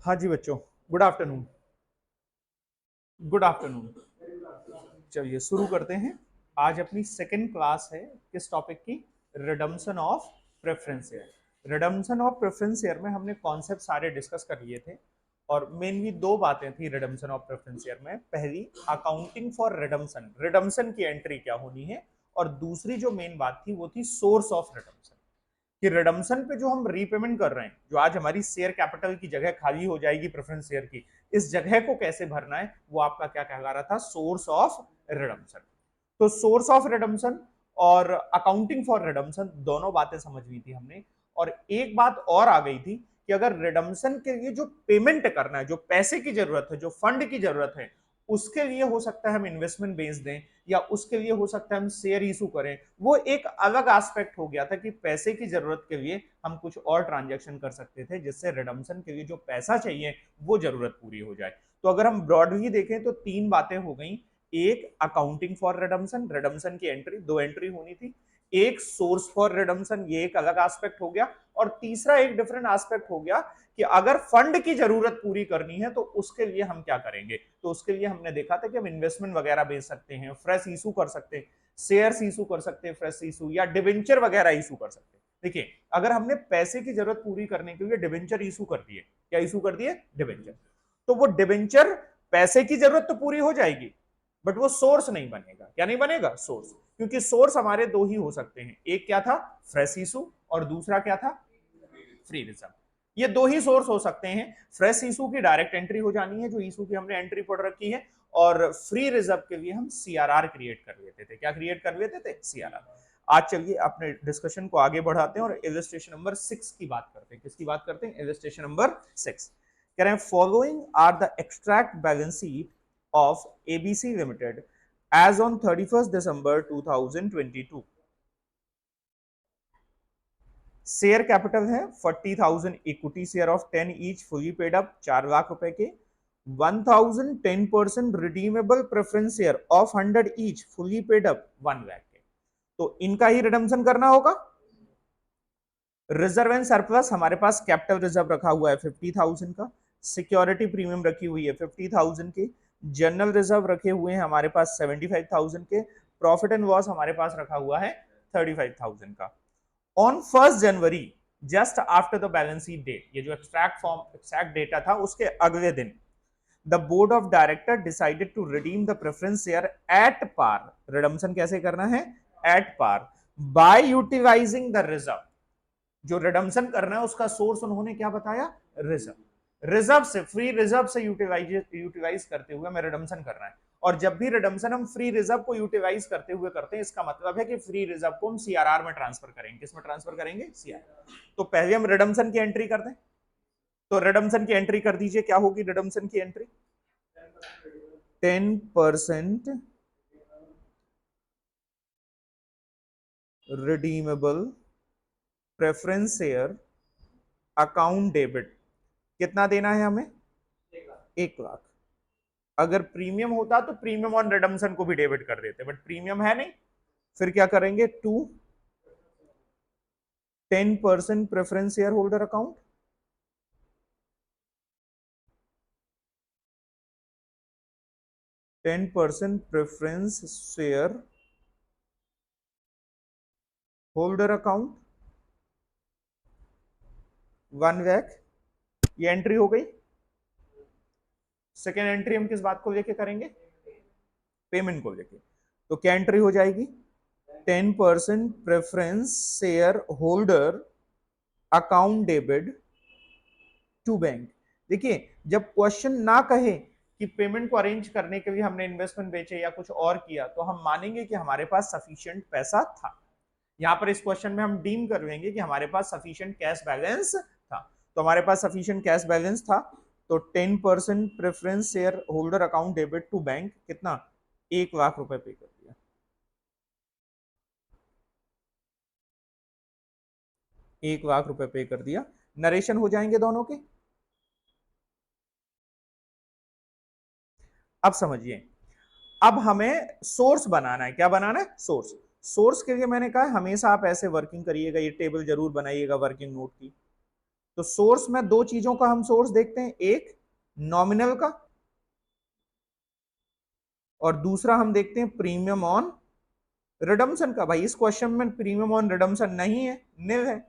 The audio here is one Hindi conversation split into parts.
हाँ जी बच्चों, गुड आफ्टरनून। Good afternoon. चलिए शुरू करते हैं। आज अपनी सेकंड क्लास है। किस टॉपिक की? Redemption of preference share. Redemption of preference share में हमने कॉन्सेप्ट सारे डिस्कस कर लिए थे और मेनली दो बातें थी रिडम्पशन ऑफ प्रेफरेंस शेयर में। पहली, अकाउंटिंग फॉर रिडम्पशन, रिडम्पशन की एंट्री क्या होनी है, और दूसरी जो मेन बात थी वो थी सोर्स ऑफ रिडम्पशन, कि रिडम्पशन पे जो हम रीपेमेंट कर रहे हैं, जो आज हमारी शेयर कैपिटल की जगह खाली हो जाएगी प्रेफरेंस शेयर की, इस जगह को कैसे भरना है, वो आपका क्या कहला रहा था? Source of redemption. तो सोर्स ऑफ रिडम्पशन और अकाउंटिंग फॉर रिडम्पशन दोनों बातें समझ ली थी हमने। और एक बात और आ गई थी कि अगर रिडम्पशन के लिए जो पेमेंट करना है, जो पैसे की जरूरत है, जो फंड की जरूरत है, उसके लिए हो सकता है हम इन्वेस्टमेंट बेच दें, या उसके लिए हो सकता है हम शेयर इशू करें। वो एक अलग एस्पेक्ट हो गया था कि पैसे की जरूरत के लिए हम कुछ और ट्रांजैक्शन कर सकते थे, जिससे रिडम्पशन के लिए जो पैसा चाहिए वो जरूरत पूरी हो जाए। तो अगर हम ब्रॉडली देखें तो तीन बातें हो गई। एक, अकाउंटिंग फॉर रिडम्पशन, रिडम्पशन की एंट्री, दो एंट्री होनी थी। एक, सोर्स फॉर रिडम्पशन, ये एक अलग एस्पेक्ट हो गया। और तीसरा एक डिफरेंट एस्पेक्ट हो गया कि अगर फंड की जरूरत पूरी करनी है तो उसके लिए हम क्या करेंगे। तो उसके लिए हमने देखा था कि हम इन्वेस्टमेंट वगैरह बेच सकते हैं, फ्रेश इशू कर सकते हैं, शेयर इशू कर सकते हैं, फ्रेश इशू, या डिवेंचर वगैरह इशू कर सकते हैं। देखिए, अगर हमने पैसे की जरूरत पूरी करने के लिए डिवेंचर इशू कर दिए, क्या इशू कर दिए? डिवेंचर। तो वो डिवेंचर, पैसे की जरूरत तो पूरी हो जाएगी, बट वो सोर्स नहीं बनेगा। क्या नहीं बनेगा? सोर्स। क्योंकि सोर्स हमारे दो ही हो सकते हैं, एक क्या था? फ्रेश इशू, और दूसरा क्या था? Free reserve. ये दो ही सोर्स हो सकते हैं। फ्रेश इशू की डायरेक्ट एंट्री हो जानी है, जो इशू की हमने एंट्री पढ़ रखी है, और फ्री रिजर्व के लिए हम सीआरआर क्रिएट कर लेते थे। क्या क्रिएट कर लेते थे? सीआरआर। आज चलिए अपने डिस्कशन को आगे बढ़ाते हैं और इलस्ट्रेशन नंबर 6 की बात करते हैं। किसकी बात करते हैं? Illustration number 6। कह रहे हैं following are the extract balance sheet of ABC limited as on 31 December 2022। Share capital है 40,000, equity share of 10 each, fully paid up 4 lakh रुपए के। 1,000 10% redeemable preference share of 100 each, fully paid up 1 lakh के। तो इनका ही रिडम्पशन करना होगा। रिजर्व एंड सरप्लस हमारे पास कैपिटल रिजर्व रखा हुआ है 50,000 का, सिक्योरिटी प्रीमियम रखी हुई है 50,000 की, जनरल रिजर्व रखे हुए हैं हमारे पास 75,000 के, प्रॉफिट एंड लॉस हमारे पास रखा हुआ है 35,000 का। On 1 January, just after the balance sheet date, ये जो एक्सट्रैक्ट डेटा था उसके अगले दिन, the board of director decided to redeem the preference share at par. Redemption कैसे करना है? At par, by utilising the reserve. जो रिडम्पशन करना है उसका सोर्स उन्होंने क्या बताया? रिजर्व। रिजर्व से, फ्री रिजर्व से यूटिलाइज करते हुए हमें रिडम्पशन करना है। और जब भी रिडम्पशन हम फ्री रिजर्व को यूटिलाइज करते हुए करते हैं, इसका मतलब है कि फ्री रिजर्व को हम सीआरआर में ट्रांसफर करेंगे। किस में ट्रांसफर करेंगे? सीआरआर। तो पहले हम रिडम्पशन की एंट्री कर दें। तो रिडम्पशन की एंट्री कर दीजिए। क्या होगी रिडम्पशन की entry? 10% redeemable preference share account debit. कितना देना है हमें? 1 लाख। अगर प्रीमियम होता तो प्रीमियम ऑन रिडम्पशन को भी डेबिट कर देते, बट प्रीमियम है नहीं। फिर क्या करेंगे? 10% preference share holder account, 10% preference share holder account 1 lakh. ये एंट्री हो गई। सेकेंड एंट्री हम किस बात को लेके करेंगे? पेमेंट को लेके। तो क्या एंट्री हो जाएगी? 10% preference share holder account debit to bank. देखिए, जब क्वेश्चन ना कहे कि पेमेंट को अरेंज करने के लिए हमने इन्वेस्टमेंट बेचे या कुछ और किया, तो हम मानेंगे कि हमारे पास सफिशिएंट पैसा था। यहां पर इस क्वेश्चन में हम डीम कर लेंगे कि हमारे पास सफिशिएंट कैश बैलेंस था। तो हमारे पास सफिशिएंट कैश बैलेंस था। तो 10% preference share holder account debit to bank, कितना? 1 लाख रुपए पे कर दिया। 1 लाख रुपए पे कर दिया। नरेशन हो जाएंगे दोनों के। अब समझिए, अब हमें सोर्स बनाना है। क्या बनाना है? सोर्स। सोर्स के लिए मैंने कहा हमेशा आप ऐसे वर्किंग करिएगा, ये टेबल जरूर बनाइएगा वर्किंग नोट की। तो सोर्स में दो चीजों का हम सोर्स देखते हैं, एक नॉमिनल का और दूसरा हम देखते हैं प्रीमियम ऑन रिडम्पशन का। भाई इस क्वेश्चन में प्रीमियम ऑन रिडम्पशन नहीं है, निल है।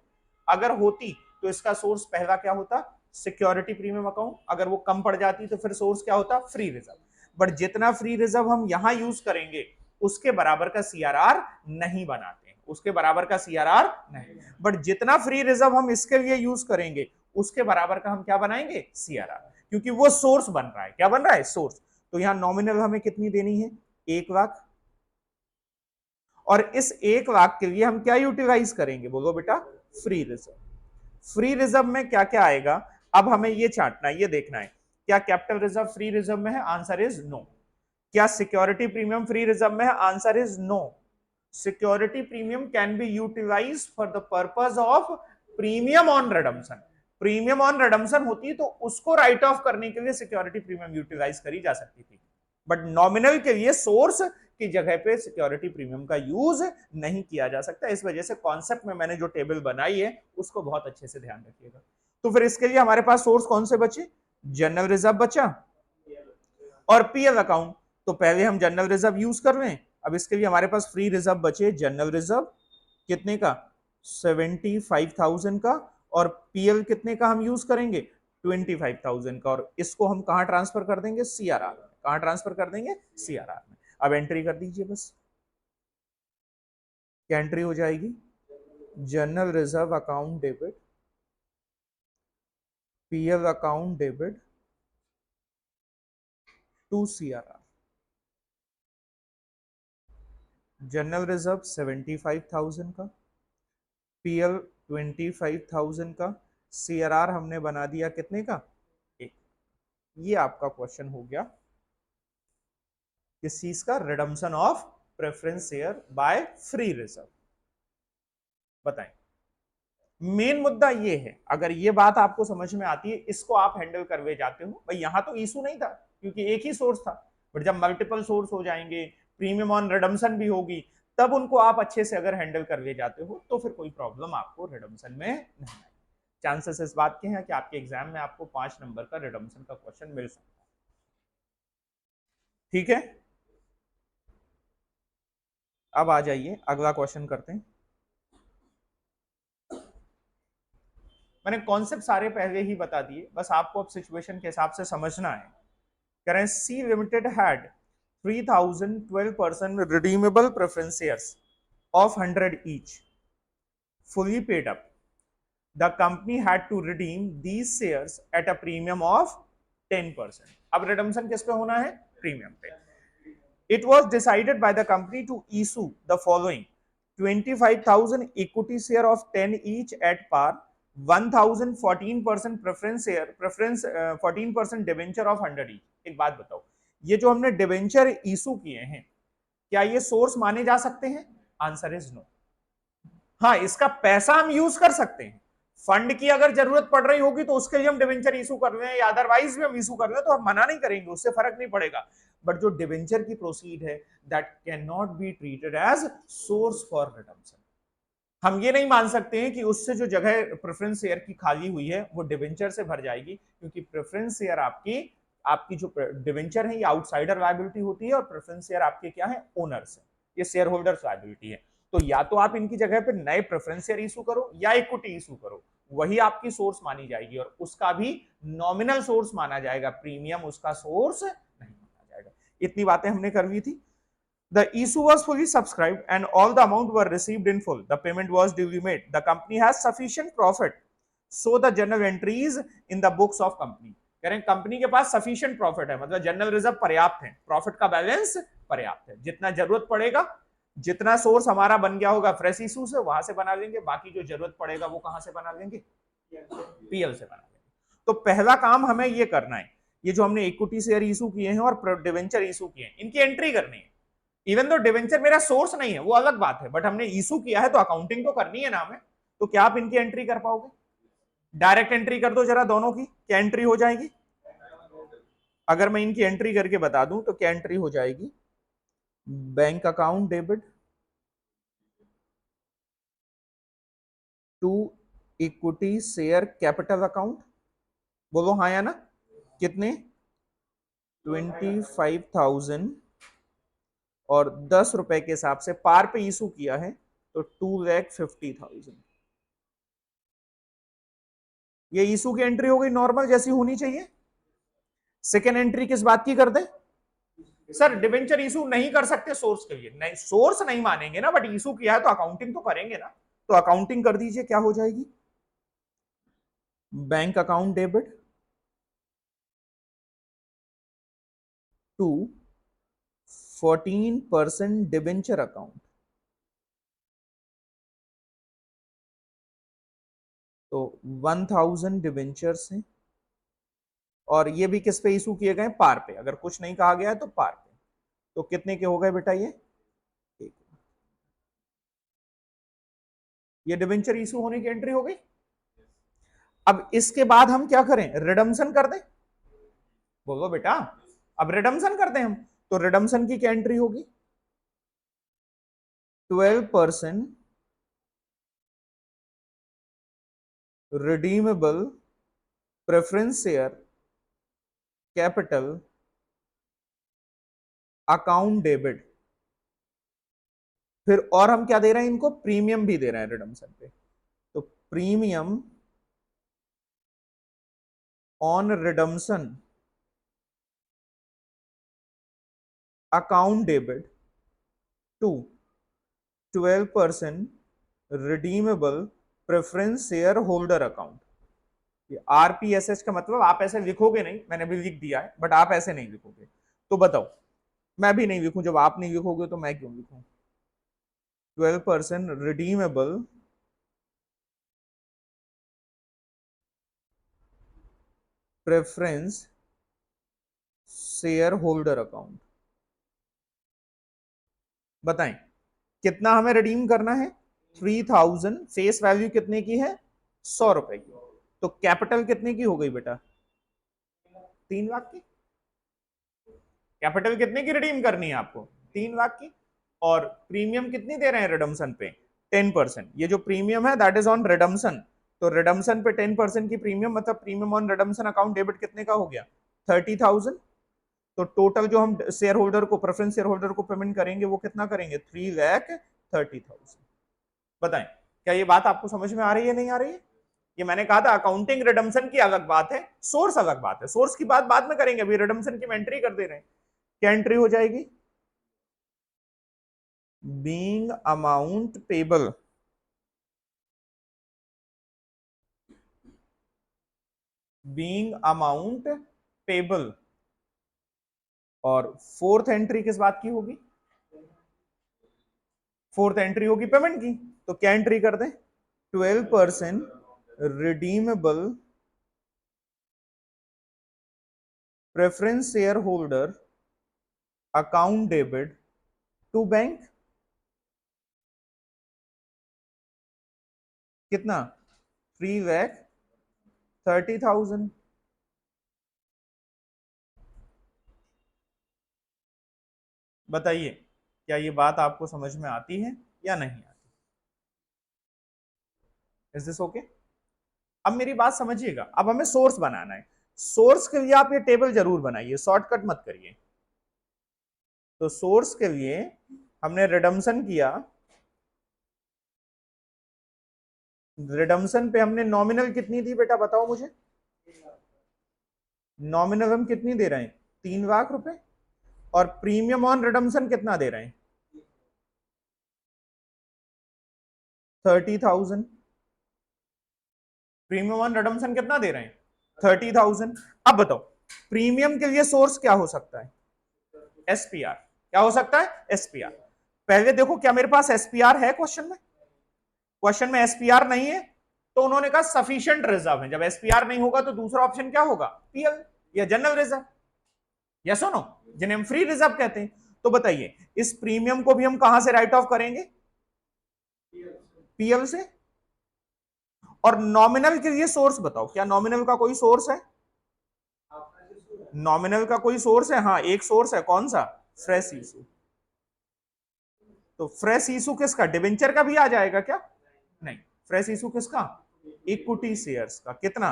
अगर होती तो इसका सोर्स पहला क्या होता, सिक्योरिटी प्रीमियम अकाउंट। अगर वो कम पड़ जाती तो फिर सोर्स क्या होता, फ्री रिजर्व। बट जितना फ्री रिजर्व हम यहां यूज करेंगे उसके बराबर का सीआरआर नहीं बनाते, उसके बराबर का सीआरआर नहीं। बट जितना फ्री रिजर्व हम इसके लिए यूज करेंगे उसके बराबर का हम क्या बनाएंगे, सीआरआर, क्योंकि वो सोर्स बन रहा है। क्या बन रहा है, सोर्स। तो यहां नॉमिनल हमें कितनी देनी है, 1,00,000। और इस 1,00,000 के लिए हम क्या यूटिलाइज करेंगे, बोलो बेटा, फ्री रिजर्व। फ्री रिजर्व में क्या क्या आएगा, अब हमें ये चाटना है, ये देखना है क्या कैपिटल रिजर्व फ्री रिजर्व में है, आंसर इज नो। क्या सिक्योरिटी प्रीमियम फ्री रिजर्व में है, answer is no. Security premium can be utilise for the purpose of premium on redemption. Premium on redemption होती तो उसको राइट ऑफ करने के लिए सिक्योरिटी प्रीमियम यूटिलाइज करी जा सकती थी, बट नॉमिनल के लिए सोर्स की जगह पे सिक्योरिटी प्रीमियम का यूज नहीं किया जा सकता। इस वजह से कॉन्सेप्ट में मैंने जो टेबल बनाई है उसको बहुत अच्छे से ध्यान रखिएगा। तो फिर इसके लिए हमारे पास सोर्स कौन से बचे, जनरल रिजर्व बचा और पीएल अकाउंट। तो पहले हम जनरल रिजर्व यूज कर रहे हैं, अब इसके लिए हमारे पास फ्री रिजर्व बचे जनरल रिजर्व कितने का, 75,000 का, और पीएल कितने का हम यूज करेंगे, 25,000 का। और इसको हम कहां ट्रांसफर कर देंगे, सीआरआर में। कहां ट्रांसफर कर देंगे, सीआरआर में। अब एंट्री कर दीजिए बस, क्या एंट्री हो जाएगी, general reserve account debit, PL account debit to CRR. General reserve 75,000 का, पीएल 25,000 का, सीआरआर हमने बना दिया कितने का, एक। ये आपका क्वेश्चन हो गया किस चीज का, redemption of preference share by free reserve. बताएं, मेन मुद्दा ये है, अगर ये बात आपको समझ में आती है, इसको आप हैंडल करवे जाते हो। भाई यहां तो इशू नहीं था क्योंकि एक ही सोर्स था, बट जब मल्टीपल सोर्स हो जाएंगे, प्रीमियम ऑन रिडम्पशन भी होगी, तब उनको आप अच्छे से अगर हैंडल करवे जाते हो तो फिर कोई प्रॉब्लम आपको रिडम्पशन में नहीं आएगी। चांसेस इस बात के हैं कि आपके एग्जाम में आपको 5 नंबर का रिडम्पशन का क्वेश्चन मिल सकता है। ठीक है, अब आ जाइए अगला क्वेश्चन करते हैं। मैंने कॉन्सेप्ट सारे पहले ही बता दिए, बस आपको अब सिचुएशन के हिसाब से समझना है। करें C limited had 3,012% redeemable preference shares of 100 each fully paid up. The company had to redeem these shares at a premium of 10%. अब रिडम्पशन किस पे होना है, प्रीमियम पे। It was decided by the company to issue the following: 25,000 equity share of 10 each at par, 1,000 14% preference share, preference 14% debenture of 100 each। एक बात बताओ, ये जो हमने डिवेंचर इशू किए हैं, क्या ये सोर्स माने जा सकते हैं, आंसर इज नो। हाँ, इसका पैसा हम यूज कर सकते हैं, फंड की अगर जरूरत पड़ रही होगी तो उसके लिए हम डिवेंचर इशू कर रहे हैं, या अदरवाइज भी हम इशू कर रहे हैं तो हम मना नहीं करेंगे, उससे फर्क नहीं पड़ेगा। बट जो डिवेंचर की प्रोसीड है, that can not be treated as source for redemption. हम ये नहीं मान सकते हैं कि उससे जो जगह प्रेफरेंस शेयर की खाली हुई है वो डिवेंचर से भर जाएगी, क्योंकि प्रेफरेंस शेयर आपकी आपकी जो डिवेंचर है ये आउटसाइडर लायबिलिटी होती है, और प्रेफरेंस शेयर आपके क्या है, ओनर्स है, ये शेयर होल्डर्स लायबिलिटी है। तो या तो आप इनकी जगह पे नए प्रेफरेंस शेयर इशू करो या इक्विटी इशू करो, वही आपकी सोर्स मानी जाएगी, और उसका भी नॉमिनल सोर्स माना जाएगा, प्रीमियम उसका सोर्स नहीं माना जाएगा। इतनी बातें हमने कर ली थी। The issue was fully subscribed and all the amount were received in full. The payment was duly made. The company has sufficient profit. So the journal entries in the books of company. कह रहे हैं कंपनी के पास सफिशिएंट प्रॉफिट है, मतलब जनरल रिजर्व पर्याप्त है, प्रॉफिट का बैलेंस पर्याप्त है, जितना जरूरत पड़ेगा, जितना सोर्स हमारा बन गया होगा फ्रेश इशू से वहां से बना लेंगे, बाकी जो जरूरत पड़ेगा वो कहां से बना लेंगे, पीएल से बना लेंगे। तो पहला काम हमें ये करना है, ये जो हमने इक्विटी शेयर इशू किए हैं और डिवेंचर इशू किए हैं, इनकी एंट्री करनी है। इवन तो डिवेंचर मेरा सोर्स नहीं है वो अलग बात है, बट हमने इशू किया है तो अकाउंटिंग तो करनी है ना हमें। तो क्या आप इनकी एंट्री कर पाओगे, डायरेक्ट एंट्री कर दो जरा दोनों की, क्या एंट्री हो जाएगी। अगर मैं इनकी एंट्री करके बता दूं तो क्या एंट्री हो जाएगी, bank account debit to equity share capital account, बोलो हाँ या ना। कितने? 25,000 और 10 रुपए के हिसाब से पार पे इशू किया है, तो 2,50,000। ये इशू की एंट्री हो गई नॉर्मल जैसी होनी चाहिए। सेकेंड एंट्री किस बात की कर दे? सर डिबेंचर इशू नहीं कर सकते सोर्स के लिए, नहीं सोर्स नहीं मानेंगे ना, बट इशू किया है तो अकाउंटिंग तो करेंगे ना। तो अकाउंटिंग कर दीजिए, क्या हो जाएगी? Bank account debit to 14% debenture account. तो 1,000 डिबेंचर्स हैं और ये भी किस पे इशू किए गए? पार पे। अगर कुछ नहीं कहा गया है तो पार पे। तो कितने के हो गए बेटा ये? ये डिबेंचर इशू होने की एंट्री हो गई। अब इसके बाद हम क्या करें? रिडम्पशन कर दें। बोलो बेटा, अब रिडम्पशन करते हैं हम। तो रिडम्पशन की क्या एंट्री होगी? 12% redeemable preference share capital account debit. फिर और हम क्या दे रहे हैं इनको? प्रीमियम भी दे रहे हैं रिडम्पशन पे। तो premium on redemption account debit to 12% redeemable preference share holder account. ये आरपीएसएच का मतलब आप ऐसे लिखोगे नहीं, मैंने भी लिख दिया है, बट आप ऐसे नहीं लिखोगे। तो बताओ, मैं भी नहीं लिखूं, जब आप नहीं लिखोगे तो मैं क्यों लिखूं? 12% redeemable preference share holder account. बताएं कितना हमें रिडीम करना है? 3,000। फेस वैल्यू कितने की है? 100 रुपए की। तो कैपिटल कितने की हो गई बेटा? 3 लाख की। कैपिटल कितने की रिडीम करनी है आपको? 3 लाख की। और प्रीमियम कितनी दे रहे हैं रिडम्पशन पे? 10%। ये जो प्रीमियम है दैट इज ऑन रिडम्पशन। तो रिडम्पशन पे 10% की प्रीमियम, मतलब premium on redemption account debit कितने का हो गया? 30,000। तो टोटल जो हम शेयर होल्डर को, प्रेफरेंस शेयर होल्डर को पेमेंट करेंगे वो कितना करेंगे? 3,30,000। बताएं क्या ये बात आपको समझ में आ रही है, नहीं आ रही है? ये मैंने कहा था अकाउंटिंग रिडम्पशन की अलग बात है, सोर्स अलग बात है। सोर्स की बात बाद में करेंगे, अभी रिडम्पशन की एंट्री कर दे रहे हैं। क्या एंट्री हो जाएगी? Being amount payable, being amount payable. और फोर्थ एंट्री किस बात की होगी? फोर्थ एंट्री होगी पेमेंट की। तो क्या एंट्री कर दें? 12% redeemable preference share holder account debit to bank. कितना? 3,30,000। बताइए क्या ये बात आपको समझ में आती है या नहीं आती? Is this okay? अब मेरी बात समझिएगा, अब हमें सोर्स बनाना है। सोर्स के लिए आप ये टेबल जरूर बनाइए, शॉर्टकट मत करिए। तो सोर्स के लिए हमने रिडम्पशन किया, रिडम्पशन पे हमने नॉमिनल कितनी दी बेटा बताओ मुझे? नॉमिनल हम कितनी दे रहे हैं? 3 लाख रुपए। और प्रीमियम ऑन रिडम्पशन कितना दे रहे हैं? 30,000। प्रीमियम ऑन रिडम्पशन कितना दे रहे हैं? 30,000। अब बताओ प्रीमियम के लिए सोर्स क्या हो सकता है? एसपीआर। क्या हो सकता है? एसपीआर। पहले देखो क्या मेरे पास एसपीआर है क्वेश्चन में? क्वेश्चन में एसपीआर नहीं है, तो उन्होंने कहा सफिशिएंट रिजर्व है। जब एसपीआर नहीं होगा तो दूसरा ऑप्शन क्या होगा? पीएल या जनरल रिजर्व। यस और नो? जिन्हें हम फ्री रिजर्व कहते हैं। तो बताइए इस प्रीमियम को भी हम कहां से राइट ऑफ करेंगे? पीएल से। और नॉमिनल के लिए सोर्स बताओ, क्या नॉमिनल का कोई सोर्स है? नॉमिनल का कोई सोर्स है? हाँ एक सोर्स है, कौन सा? Fresh issue. तो फ्रेश इशू किसका? डिबेंचर का भी आ जाएगा क्या? नहीं, फ्रेश इशू किसका? इक्विटी शेयर्स का कितना,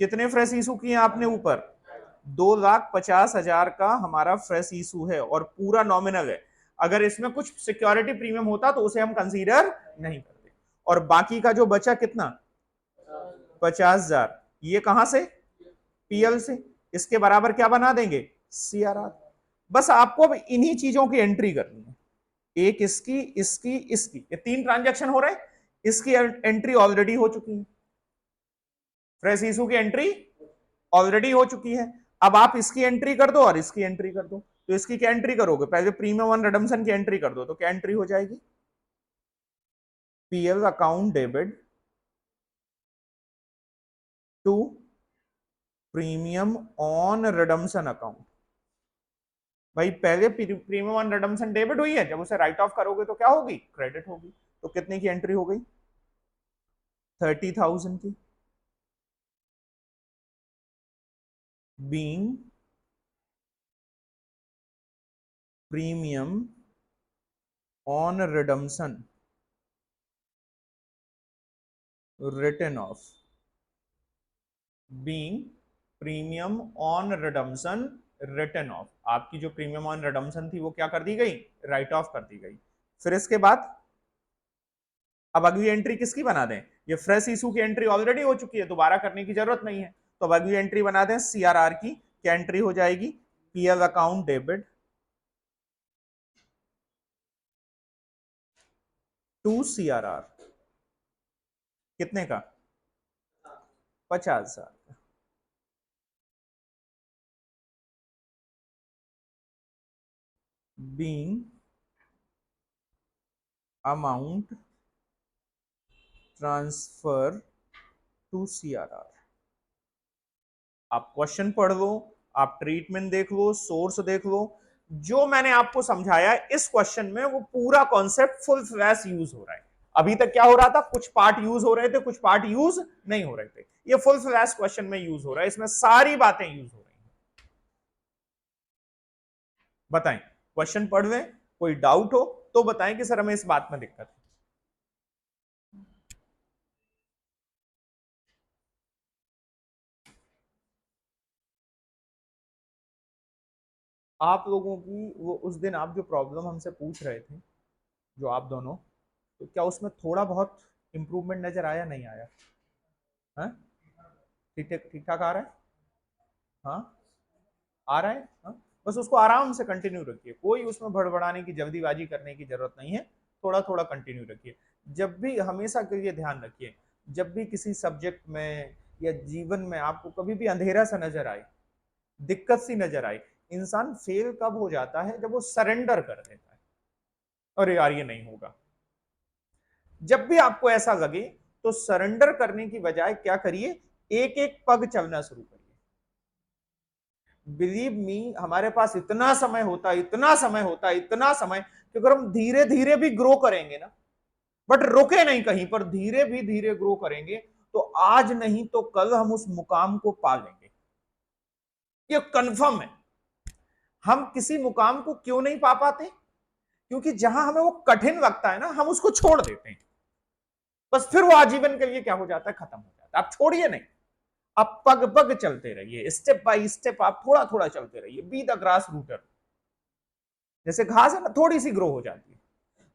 कितने फ्रेश इशू किए आपने ऊपर, 2,50,000 का हमारा फ्रेश इशू है और पूरा नॉमिनल है। अगर इसमें कुछ सिक्योरिटी प्रीमियम होता तो उसे हम कंसीडर नहीं करते। और बाकी का जो बचा कितना, 50,000, ये कहां से, पीएल से। इसके बराबर क्या बना देंगे, सीआरआर। बस आपको अब इन्हीं चीजों की एंट्री करनी है, एक इसकी इसकी इसकी, ये 3 ट्रांजैक्शन हो रहे हैं, इसकी एंट्री ऑलरेडी हो चुकी है, फ्रेश इशू की एंट्री ऑलरेडी हो चुकी है। अब आप इसकी एंट्री कर दो और इसकी एंट्री कर दो। तो इसकी क्या एंट्री करोगे, पहले प्रीमियम वन रिडम्पशन की एंट्री कर दो, तो क्या एंट्री हो जाएगी, PL account debit to premium on redemption account. भाई पहले प्रीमियम ऑन रिडम्पशन डेबिट हुई है, जब उसे राइट ऑफ करोगे तो क्या होगी, क्रेडिट होगी। तो कितने की एंट्री हो गई, 30,000 की, being premium on redemption written off, being premium on redemption return of. आपकी जो प्रीमियम ऑन रिडम्पशन थी वो क्या कर दी गई, राइट ऑफ कर दी गई। फिर इसके बाद अब अगली एंट्री किसकी बना दें, ये फ्रेश इशू की एंट्री ऑलरेडी हो चुकी है, दोबारा करने की जरूरत नहीं है। तो अब अगली एंट्री बना दें सीआरआर की, क्या एंट्री हो जाएगी, PL account debit to CRR, कितने का, 50,000 का, being amount transfer to CRR. आप क्वेश्चन पढ़ लो, आप ट्रीटमेंट देख लो, सोर्स देख लो, जो मैंने आपको समझाया इस क्वेश्चन में वो पूरा कॉन्सेप्ट फुल फ्लैश यूज हो रहा है। अभी तक क्या हो रहा था, कुछ पार्ट यूज हो रहे थे, कुछ पार्ट यूज नहीं हो रहे थे, ये फुल फ्लैश क्वेश्चन में यूज हो रहा है, इसमें सारी बातें यूज हो रही हैं। बताएं, क्वेश्चन पढ़ लें, कोई डाउट हो तो बताएं कि सर हमें इस बात में दिक्कत है। आप लोगों की वो उस दिन आप जो प्रॉब्लम हमसे पूछ रहे थे, जो आप दोनों, तो क्या उसमें थोड़ा बहुत इंप्रूवमेंट नजर आया, नहीं आया, हाँ ठीक ठाक आ रहा है, हाँ आ रहा है, हाँ बस उसको आराम से कंटिन्यू रखिए, कोई उसमें भड़बड़ाने की जल्दीबाजी करने की जरूरत नहीं है, थोड़ा थोड़ा कंटिन्यू रखिए। जब भी हमेशा के लिए ध्यान रखिए, जब भी किसी सब्जेक्ट में या जीवन में आपको कभी भी अंधेरा सा नजर आए, दिक्कत सी नजर आए, इंसान फेल कब हो जाता है, जब वो सरेंडर कर देता है, अरे यार ये नहीं होगा। जब भी आपको ऐसा लगे तो सरेंडर करने की बजाय क्या करिए, एक एक पग चलना शुरू करिए। बिलीव मी, हमारे पास इतना समय होता है, इतना समय होता है, इतना समय, कि अगर हम धीरे धीरे भी ग्रो करेंगे ना, बट रुके नहीं कहीं पर, धीरे भी धीरे ग्रो करेंगे, तो आज नहीं तो कल हम उस मुकाम को पा लेंगे, ये कंफर्म है। हम किसी मुकाम को क्यों नहीं पा पाते, क्योंकि जहां हमें वो कठिन लगता है ना, हम उसको छोड़ देते हैं, बस फिर वो आजीवन के लिए क्या हो जाता है, खत्म हो जाता है। आप छोड़िए नहीं, आप पग पग चलते रहिए, स्टेप बाय स्टेप आप थोड़ा थोड़ा चलते रहिए, बी द ग्रास रूटर। जैसे घास है ना, थोड़ी सी ग्रो हो जाती है,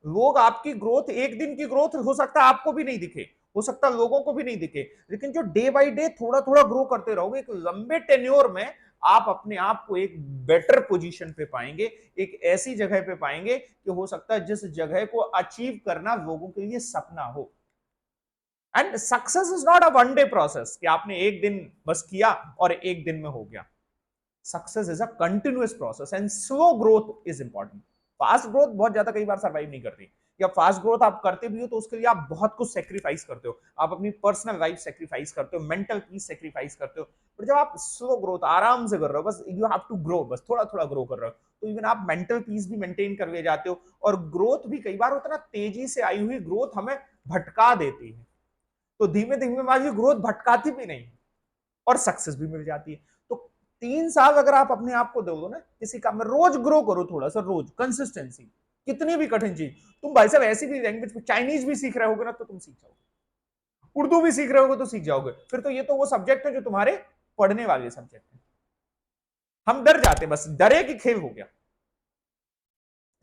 लोग आपकी ग्रोथ, एक दिन की ग्रोथ हो सकता है आपको भी नहीं दिखे, हो सकता है लोगों को भी नहीं दिखे, लेकिन जो डे बाय डे थोड़ा थोड़ा ग्रो करते रहोगे, एक लंबे टेन्योर में आप अपने आप को एक बेटर पोजीशन पे पाएंगे, एक ऐसी जगह पे पाएंगे कि हो सकता है जिस जगह को अचीव करना लोगों के लिए सपना हो। And success is not a one day process कि आपने एक दिन बस किया और एक दिन में हो गया। Success is a continuous process and slow growth is important. Fast growth बहुत ज्यादा कई बार सर्वाइव नहीं करती, या फास्ट ग्रोथ आप करते भी हो तो उसके लिए आप बहुत कुछ सेक्रीफाइस करते हो, आप अपनी पर्सनल लाइफ सेक्रीफाइस करते हो, मेंटल पीस सेक्रीफाइस करते हो। बट जब आप स्लो ग्रोथ आराम से कर रहे हो, बस यू हैव टू ग्रो, बस थोड़ा थोड़ा ग्रो कर रहे हो, तो इवन आप मेंटल पीस भी मेंटेन कर ले जाते हो, और ग्रोथ भी कई बार उतना तेजी से आई हुई ग्रोथ हमें भटका देती है, तो धीमे धीमे हमारी ग्रोथ भटकाती भी नहीं और सक्सेस भी मिल जाती है। तो 3 साल अगर आप अपने आप को दो ना किसी काम में, रोज ग्रो करो, थोड़ा सा रोज कंसिस्टेंसी, कितनी भी कठिन चीज, तुम भाई साहब ऐसी भी लैंग्वेज चाइनीज भी सीख रहे होगे ना तो तुम सीख जाओगे, उर्दू भी सीख रहे होगे तो सीख जाओगे, फिर तो ये तो वो सब्जेक्ट है जो तुम्हारे पढ़ने वाले सब्जेक्ट है। हम डर जाते, बस डरे कि खेल हो गया।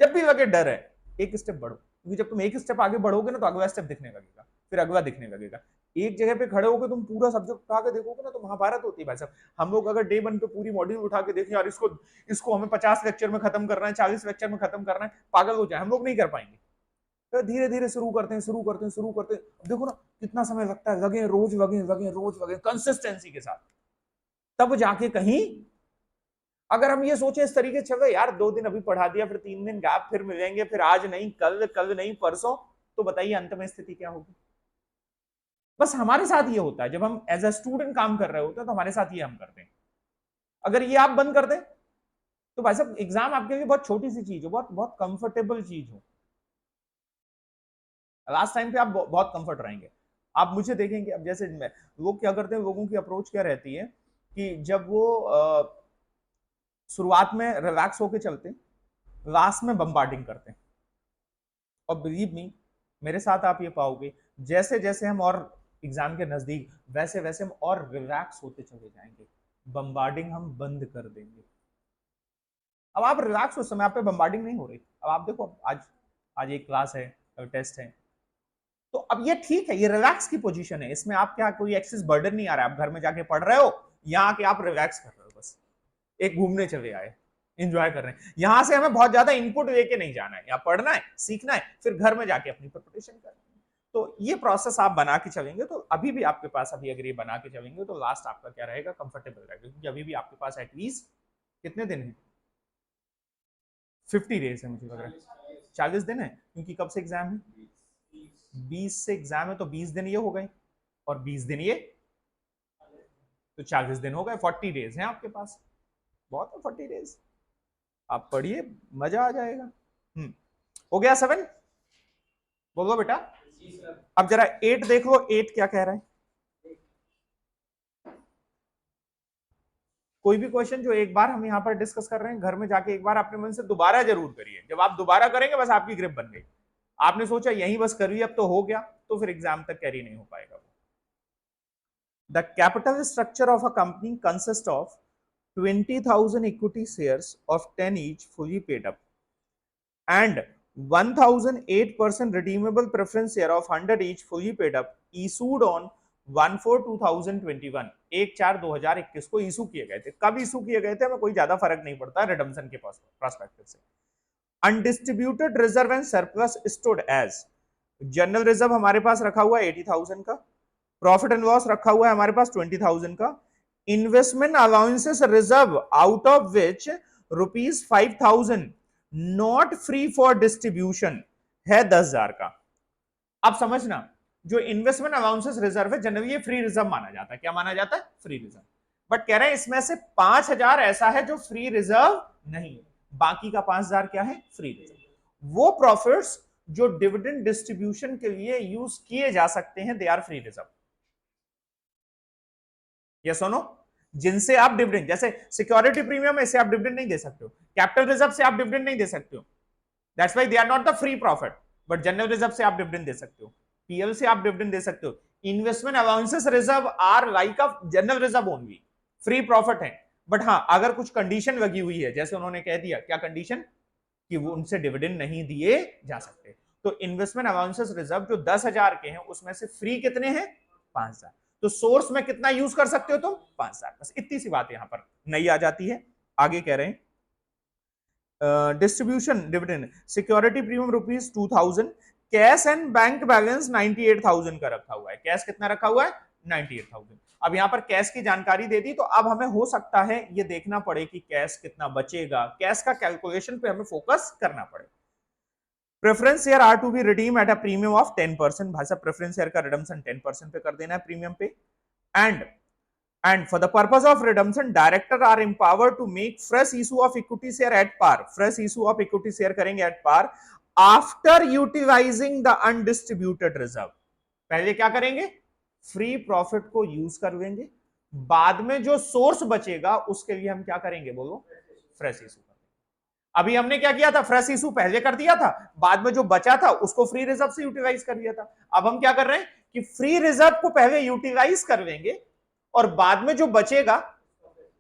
जब भी लगे डर है, एक स्टेप बढ़ो, क्योंकि जब तुम एक स्टेप आगे बढ़ोगे ना तो अगला स्टेप दिखने लगेगा, फिर अगला दिखने लगेगा। एक जगह पे खड़े होकर तुम पूरा सब्जेक्ट उठा के देखोगे ना तो महाभारत होती है भाई साहब। हम लोग अगर डे 1 पे पूरी मॉड्यूल उठा के देखें यार इसको इसको हमें 50 लेक्चर में खत्म करना है, 40 लेक्चर में खत्म करना है, पागल हो जाए, हम लोग नहीं कर पाएंगे। तो धीरे धीरे शुरू करते हैं, शुरू करते हैं, शुरू करते हैं, देखो ना कितना समय लगता है, लगे रोज लगे लगे रोज लगे कंसिस्टेंसी के साथ, तब जाके कहीं। अगर हम ये सोचे इस तरीके से चलो यार 2 दिन अभी पढ़ा दिया, फिर 3 दिन गैप, फिर मिलेंगे, फिर आज नहीं कल, कल नहीं परसों, तो बताइए अंत में स्थिति क्या होगी। बस हमारे साथ ये होता है, जब हम एज अ स्टूडेंट काम कर रहे होते हैं तो हमारे साथ ये हम करते हैं। अगर ये आप बंद कर दें तो भाई साहब एग्जाम आपके लिए बहुत छोटी सी चीज हो, बहुत बहुत कंफर्टेबल चीज हो, लास्ट टाइम पे आप बहुत कंफर्ट रहेंगे। आप मुझे देखेंगे, अब जैसे मैं, लोग क्या करते हैं, लोगों की अप्रोच क्या रहती है कि जब वो शुरुआत में रिलैक्स होके चलते हैं, लास्ट में बम्बार्डिंग करते हैं। और बिलीव मी, मेरे साथ आप ये पाओगे, जैसे जैसे हम और एग्जाम के नजदीक, वैसे वैसे हम और रिलैक्स होते चले जाएंगे, बम्बार्डिंग हम बंद कर देंगे। अब आप रिलैक्स, उस समय आप पे बम्बार्डिंग नहीं हो रही। अब आप देखो, आज आज एक क्लास है, टेस्ट है, तो अब ये ठीक है, ये रिलैक्स की पोजीशन है, इसमें आप क्या कोई एक्सेस बर्डन नहीं आ रहा है, आप घर में जाके पढ़ रहे हो, यहाँ आके आप रिलैक्स कर रहे हो, बस एक घूमने चले आए, एंजॉय कर रहे हैं। यहां से हमें बहुत ज्यादा इनपुट लेके नहीं जाना है, यहाँ पढ़ना है, सीखना है, फिर घर में जाके अपनी प्रिपरेशन करना है। तो ये प्रोसेस आप बना के चलेंगे तो अभी भी आपके पास, अभी अगर ये बना के चलेंगे तो लास्ट आपका क्या रहेगा, कंफर्टेबल रहेगा, क्योंकि अभी भी आपके पास एटलीस्ट कितने दिन है, 50 डेज है मुझे लग रहा है, 40 दिन है, क्योंकि कब से एग्जाम है, 20 से एग्जाम है, तो 20 दिन ये हो गए और 20 दिन ये, तो 40 दिन हो गए, 40 डेज हैं आपके पास, बहुत है 40 डेज, आप पढ़िए, मजा आ जाएगा। हो गया 7, बोलो बेटा। अब जरा 8 देख लो, 8 क्या कह रहा है। कोई भी क्वेश्चन जो एक बार हम यहाँ पर डिस्कस कर रहे हैं, घर में जाके एक बार अपने मन से दोबारा जरूर करिए, जब आप दोबारा करेंगे बस आपकी ग्रिप बन गई, आपने सोचा यही बस करिए अब तो हो गया, तो फिर एग्जाम तक कैरी नहीं हो पाएगा। The capital structure of a company consist of 20,000 equity shares of 10 each fully paid up and 1,008% redeemable preference share of 100 each fully paid up issued on 1/4/2021, 1/4/2021 को इशू किए गए थे। कब इशू किए गए थे हमें कोई ज्यादा फर्क नहीं पड़ता रिडम्पशन के प्रोस्पेक्टिव से। Undistributed reserve and surplus stood as, general reserve हमारे पास रखा हुआ है 80,000 का, प्रॉफिट एंड लॉस रखा हुआ है हमारे पास 20,000 का, investment allowances reserve out of which ₹5,000 not free for distribution है 10,000 का। अब समझना, जो इन्वेस्टमेंट अलाउंसेस रिजर्व है जनरली ये फ्री रिजर्व माना जाता है, क्या माना जाता है, फ्री रिजर्व। बट कह रहे हैं इसमें से 5,000 ऐसा है जो फ्री रिजर्व नहीं है, बाकी का 5,000 क्या है, फ्री रिजर्व। वो प्रॉफिट्स जो डिविडेंड डिस्ट्रीब्यूशन के लिए यूज किए जा सकते हैं, दे आर फ्री रिजर्व। ये सुनो, जिनसे आप डिविडेंड, जैसे सिक्योरिटी प्रीमियम, इससे आप डिविडेंड नहीं दे सकते हो, कैपिटल रिजर्व से आप डिविडेंड नहीं दे सकते हो, that's why they are not the free profit. But general reserve से आप डिविडेंड दे सकते हो, पीएल से आप डिविडेंड दे सकते हो। Investment allowances reserve are like a general reserve only, free profit है। बट हाँ, अगर कुछ कंडीशन लगी हुई है, जैसे उन्होंने कह दिया, क्या कंडीशन, कि वो उनसे डिविडेंड नहीं दिए जा सकते, तो इन्वेस्टमेंट अलाउंसेस रिजर्व जो 10,000 के हैं उसमें से फ्री कितने हैं, 5,000। तो सोर्स में कितना यूज कर सकते हो तुम, 5,000, बस इतनी सी बात यहां पर नई आ जाती है। आगे कह रहे हैं distribution dividend, security premium ₹2,000, cash and bank balance 98,000 का रखा हुआ है, कैश कितना रखा हुआ है, 98,000। अब यहां पर कैश की जानकारी दे दी, तो अब हमें हो सकता है ये देखना पड़े कि कैश कितना बचेगा, कैश का कैलकुलेशन पे हमें फोकस करना पड़े। Preference share are to be redeem at a premium of 10%, भाई साहब प्रेफरेंस शेयर का रिडम्पशन 10% पे कर देना है प्रीमियम पे। And for the purpose of redemption, director are empowered to make fresh issue of equity share at par, fresh issue of equity share करेंगे at par after utilizing the undistributed reserve। पहले क्या करेंगे, फ्री प्रॉफिट को यूज कर लेंगे, बाद में जो सोर्स बचेगा उसके लिए हम क्या करेंगे, बोलो, फ्रेश इशू करेंगे। अभी हमने क्या किया था, फ्रेश इशू पहले कर दिया था, बाद में जो बचा था उसको फ्री रिजर्व से यूटिलाइज कर दिया था। अब हम क्या कर रहे हैं कि फ्री रिजर्व को पहले यूटिलाइज कर लेंगे और बाद में जो बचेगा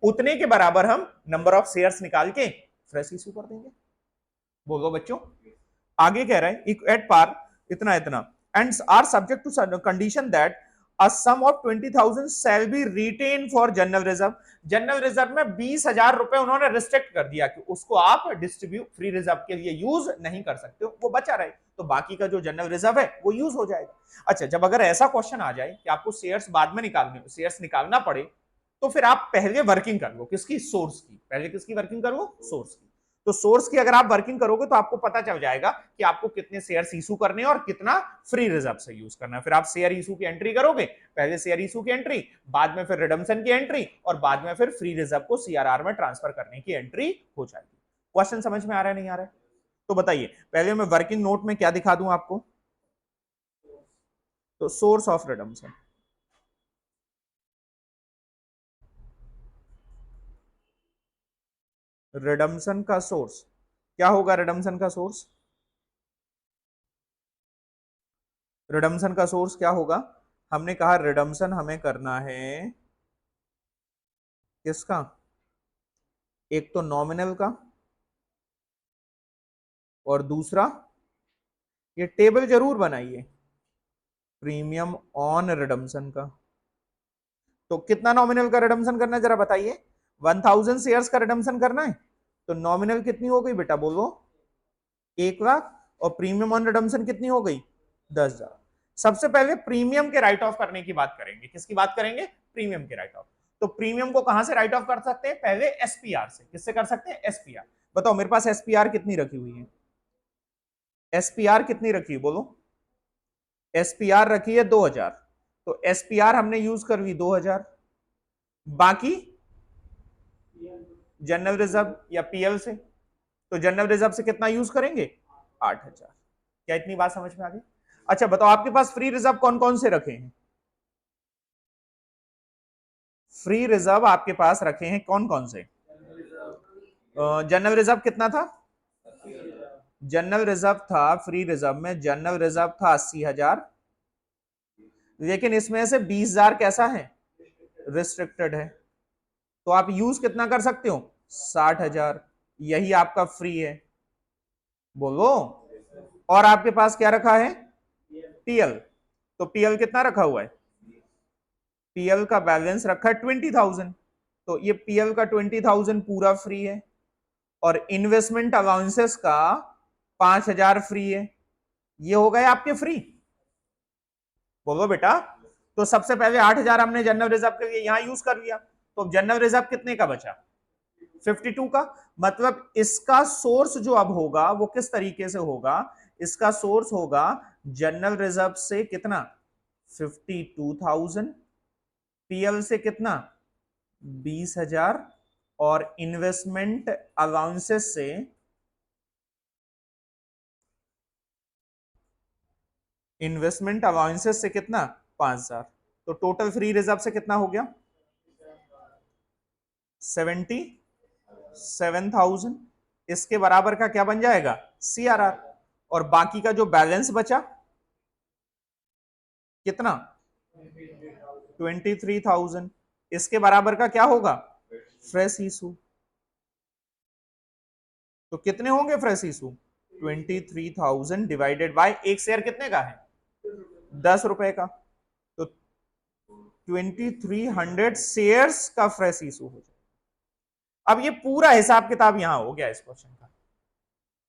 उतने के बराबर हम नंबर ऑफ शेयर्स निकाल के फ्रेश इशू कर देंगे। बोलो बच्चों, आगे कह रहे हैं एट पार इतना इतना and are subject to condition that a sum of 20,000 shall be retained for general reserve. General reserve में 20,000 रुपए उन्होंने रिस्ट्रिक्ट कर दिया कि उसको आप डिस्ट्रीब्यूट फ्री रिजर्व के लिए यूज नहीं कर सकते हो, वो बचा रहे, तो बाकी का जो जनरल रिजर्व है वो यूज हो जाएगा। अच्छा, जब अगर ऐसा क्वेश्चन आ जाए कि आपको शेयर्स बाद में शेयर्स निकालना पड़े, तो फिर आप पहले वर्किंग कर लो किसकी, सोर्स की। पहले किसकी वर्किंग करो, सोर्स की। तो सोर्स की अगर आप वर्किंग करोगे तो आपको पता चल जाएगा कि आपको कितने शेयर इशू करने हैं और कितना फ्री रिजर्व से यूज करना है। फिर आप शेयर इशू की एंट्री करोगे, पहले शेयर इशू की एंट्री, बाद में फिर रिडम्पशन की एंट्री और बाद में फिर फ्री रिजर्व को सीआरआर में ट्रांसफर करने की एंट्री हो जाएगी। क्वेश्चन समझ में आ रहा है नहीं आ रहा है? तो बताइए, पहले मैं वर्किंग नोट में क्या दिखा दूं आपको, तो सोर्स ऑफ रिडम्पशन, रिडम्पशन का सोर्स क्या होगा, रिडम्पशन का सोर्स, रिडम्पशन का सोर्स क्या होगा, हमने कहा रिडम्पशन हमें करना है किसका, एक तो नॉमिनल का और दूसरा, ये टेबल जरूर बनाइए, प्रीमियम ऑन रिडम्पशन का। तो कितना नॉमिनल का रिडम्पशन करना है जरा बताइए, 1000 शेयर्स का रिडम्पशन करना है, तो नॉमिनल कितनी हो गई बेटा बोलो, 1,00,000, और प्रीमियम ऑन रिडम्पशन कितनी हो गई, 10,000। सबसे पहले प्रीमियम के राइट ऑफ करने की बात करेंगे, किसकी बात करेंगे, प्रीमियम के राइट ऑफ। तो प्रीमियम को कहां से राइट ऑफ कर सकते हैं, पहले एसपीआर से। किससे कर सकते हैं, एसपीआर। बताओ मेरे पास एसपीआर कितनी रखी हुई है, एसपीआर कितनी रखी है बोलो, एसपीआर रखी है 2000, तो एसपीआर हमने यूज कर ली 2000, बाकी जनरल रिजर्व या पीएल से, तो जनरल रिजर्व से कितना यूज करेंगे, 8000। क्या इतनी बात समझ में आ गई? अच्छा बताओ, आपके पास फ्री रिजर्व कौन कौन से रखे हैं, फ्री रिजर्व आपके पास रखे हैं कौन कौन से, जनरल रिजर्व कितना था, जनरल रिजर्व था, फ्री रिजर्व में जनरल रिजर्व था 80,000, लेकिन इसमें से 20,000 कैसा है, रिस्ट्रिक्टेड है, तो आप यूज कितना कर सकते हो, 60,000, यही आपका फ्री है, बोलो। और आपके पास क्या रखा है, पीएल, तो पीएल कितना रखा हुआ है, पीएल का बैलेंस रखा है 20,000, तो ये पीएल का 20,000 पूरा फ्री है, और इन्वेस्टमेंट अलाउंसेस का 5,000 फ्री है, ये हो गए आपके फ्री, बोलो बेटा। तो सबसे पहले 8,000 हमने जनरल रिजर्व के लिए यहां यूज कर लिया, तो जनरल रिजर्व कितने का बचा, 52 का। मतलब इसका सोर्स जो अब होगा वो किस तरीके से होगा, इसका सोर्स होगा जनरल रिजर्व से कितना, 52,000, पीएल से कितना, 20,000, और इन्वेस्टमेंट अलाउंसेस से कितना, 5,000। तो टोटल फ्री रिजर्व से कितना हो गया, 77,000। इसके बराबर का क्या बन जाएगा, सीआरआर। और बाकी का जो बैलेंस बचा कितना, 23,000, इसके बराबर का क्या होगा, फ्रेश इशू। तो कितने होंगे फ्रेश इशू, 23,000 डिवाइडेड बाय, एक शेयर कितने का है, 10 रुपए का, तो 2300 शेयर्स का फ्रेश इशू हो जाए। अब ये पूरा हिसाब किताब यहां हो गया इस क्वेश्चन का।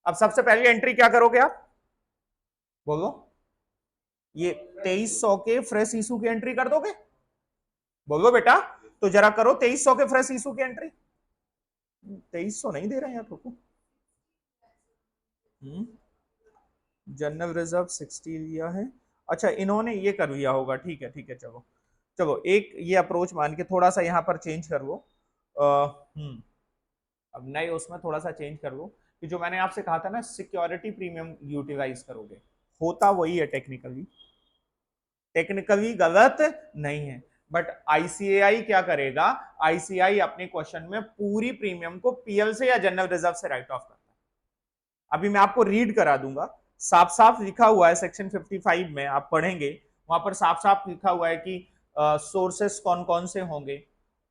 अब सबसे पहली एंट्री क्या करोगे आप, बोलो, ये 2300 के फ्रेश इशू की एंट्री कर दोगे, बोलो बेटा। तो जरा करो 2300 के फ्रेश इशू की एंट्री, 2300 नहीं दे रहे हैं आपको, जनरल रिजर्व 60 लिया है, अच्छा इन्होंने ये कर लिया होगा, ठीक है ठीक है, चलो चलो, एक ये अप्रोच मान के थोड़ा सा यहां पर चेंज कर लो, अब नए उसमें थोड़ा सा चेंज कर लो, कि जो मैंने आपसे कहा था ना सिक्योरिटी प्रीमियम यूटिलाइज करोगे, होता वही है टेक्निकली, टेक्निकली गलत नहीं है, बट आईसीएआई क्या करेगा, आईसीआई अपने क्वेश्चन में पूरी प्रीमियम को पीएल से या जनरल रिजर्व से राइट ऑफ करता है, अभी मैं आपको रीड करा दूंगा, साफ साफ लिखा हुआ है सेक्शन 55 में, आप पढ़ेंगे वहां पर साफ साफ लिखा हुआ है कि सोर्सेस कौन कौन से होंगे,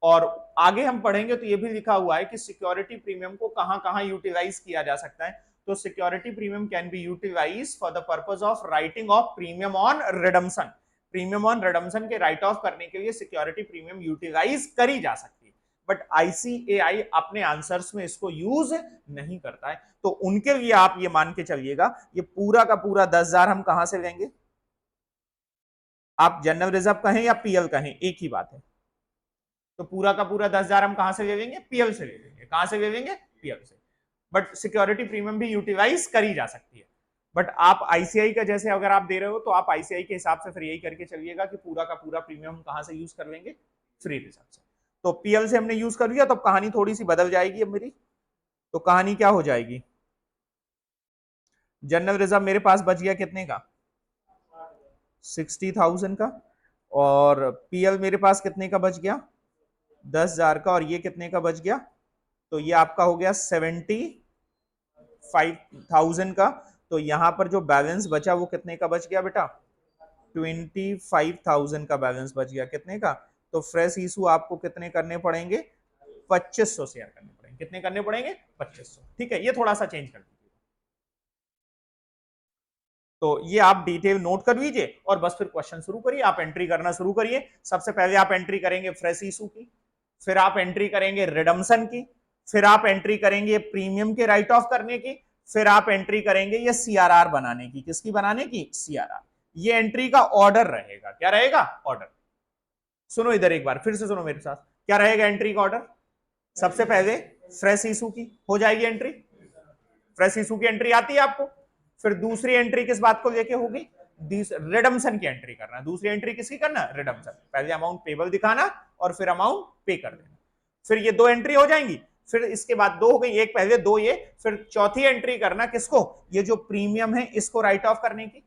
और आगे हम पढ़ेंगे तो ये भी लिखा हुआ है कि सिक्योरिटी प्रीमियम को कहां कहां यूटिलाइज किया जा सकता है। तो security premium can be utilise for the purpose of writing off premium on redemption. Premium on redemption के राइट ऑफ करने के लिए सिक्योरिटी प्रीमियम यूटिलाइज करी जा सकती है, बट आईसीएआई अपने आंसर्स में इसको यूज नहीं करता है। तो उनके लिए आप ये मान के चलिएगा, ये पूरा का पूरा 10,000 हम कहां से लेंगे? आप जनरल रिजर्व कहें या पीएल कहें, एक ही बात है। तो पूरा का पूरा 10,000 हम कहां से ले लेंगे? पीएल से ले लेंगे। कहां से ले लेंगे? पीएल से। बट सिक्योरिटी प्रीमियम भी यूटिलाइज करी जा सकती है। बट आप आईसीआई का जैसे अगर आप दे रहे हो तो आप आईसीआई के हिसाब से फिर यही करके चलिएगा कि पूरा का पूरा प्रीमियम हम कहां से यूज कर लेंगे? फ्री रिजर्व से। तो पीएल से हमने यूज कर लिया, तो कहानी थोड़ी सी बदल जाएगी अब मेरी। तो कहानी क्या हो जाएगी? जनरल रिजर्व मेरे पास बच गया कितने का? 60,000 का। और पीएल मेरे पास कितने का बच गया? 10,000 का। और ये कितने का बच गया? तो ये आपका हो गया 75,000 का। तो यहां पर जो बैलेंस बचा वो कितने का बच गया बेटा? 25,000 का बैलेंस बच गया। कितने का? तो फ्रेश इशू आपको कितने करने पड़ेंगे? 2500 शेयर करने पड़ेंगे। कितने करने पड़ेंगे? 2500। ठीक है, ये थोड़ा सा चेंज कर दीजिए। तो ये आप डिटेल नोट कर लीजिए और बस फिर क्वेश्चन शुरू करिए, आप एंट्री करना शुरू करिए। सबसे पहले आप एंट्री करेंगे फ्रेश इशू की, फिर आप एंट्री करेंगे रिडम्सन की, फिर आप एंट्री करेंगे प्रीमियम के राइट ऑफ करने की, फिर आप एंट्री करेंगे ये सीआरआर बनाने की। किसकी बनाने की? सीआरआर। ये एंट्री का ऑर्डर रहेगा। क्या रहेगा? ऑर्डर। सुनो इधर एक बार फिर से सुनो मेरे साथ, क्या रहेगा एंट्री का ऑर्डर? सबसे पहले फ्रेश इशू की हो जाएगी एंट्री। फ्रेश इशू की एंट्री आती है आपको। फिर दूसरी एंट्री किस बात को लेके होगी? रिडम्सन की एंट्री करना। दूसरी एंट्री किसकी करना? रिडम्सन। पहले अमाउंट पेबल दिखाना और फिर अमाउंट पे कर देना। फिर ये दो एंट्री हो जाएंगी। फिर इसके बाद दो हो गई, एक पहले दो ये, फिर चौथी एंट्री करना किसको? ये जो प्रीमियम है इसको राइट ऑफ करने की।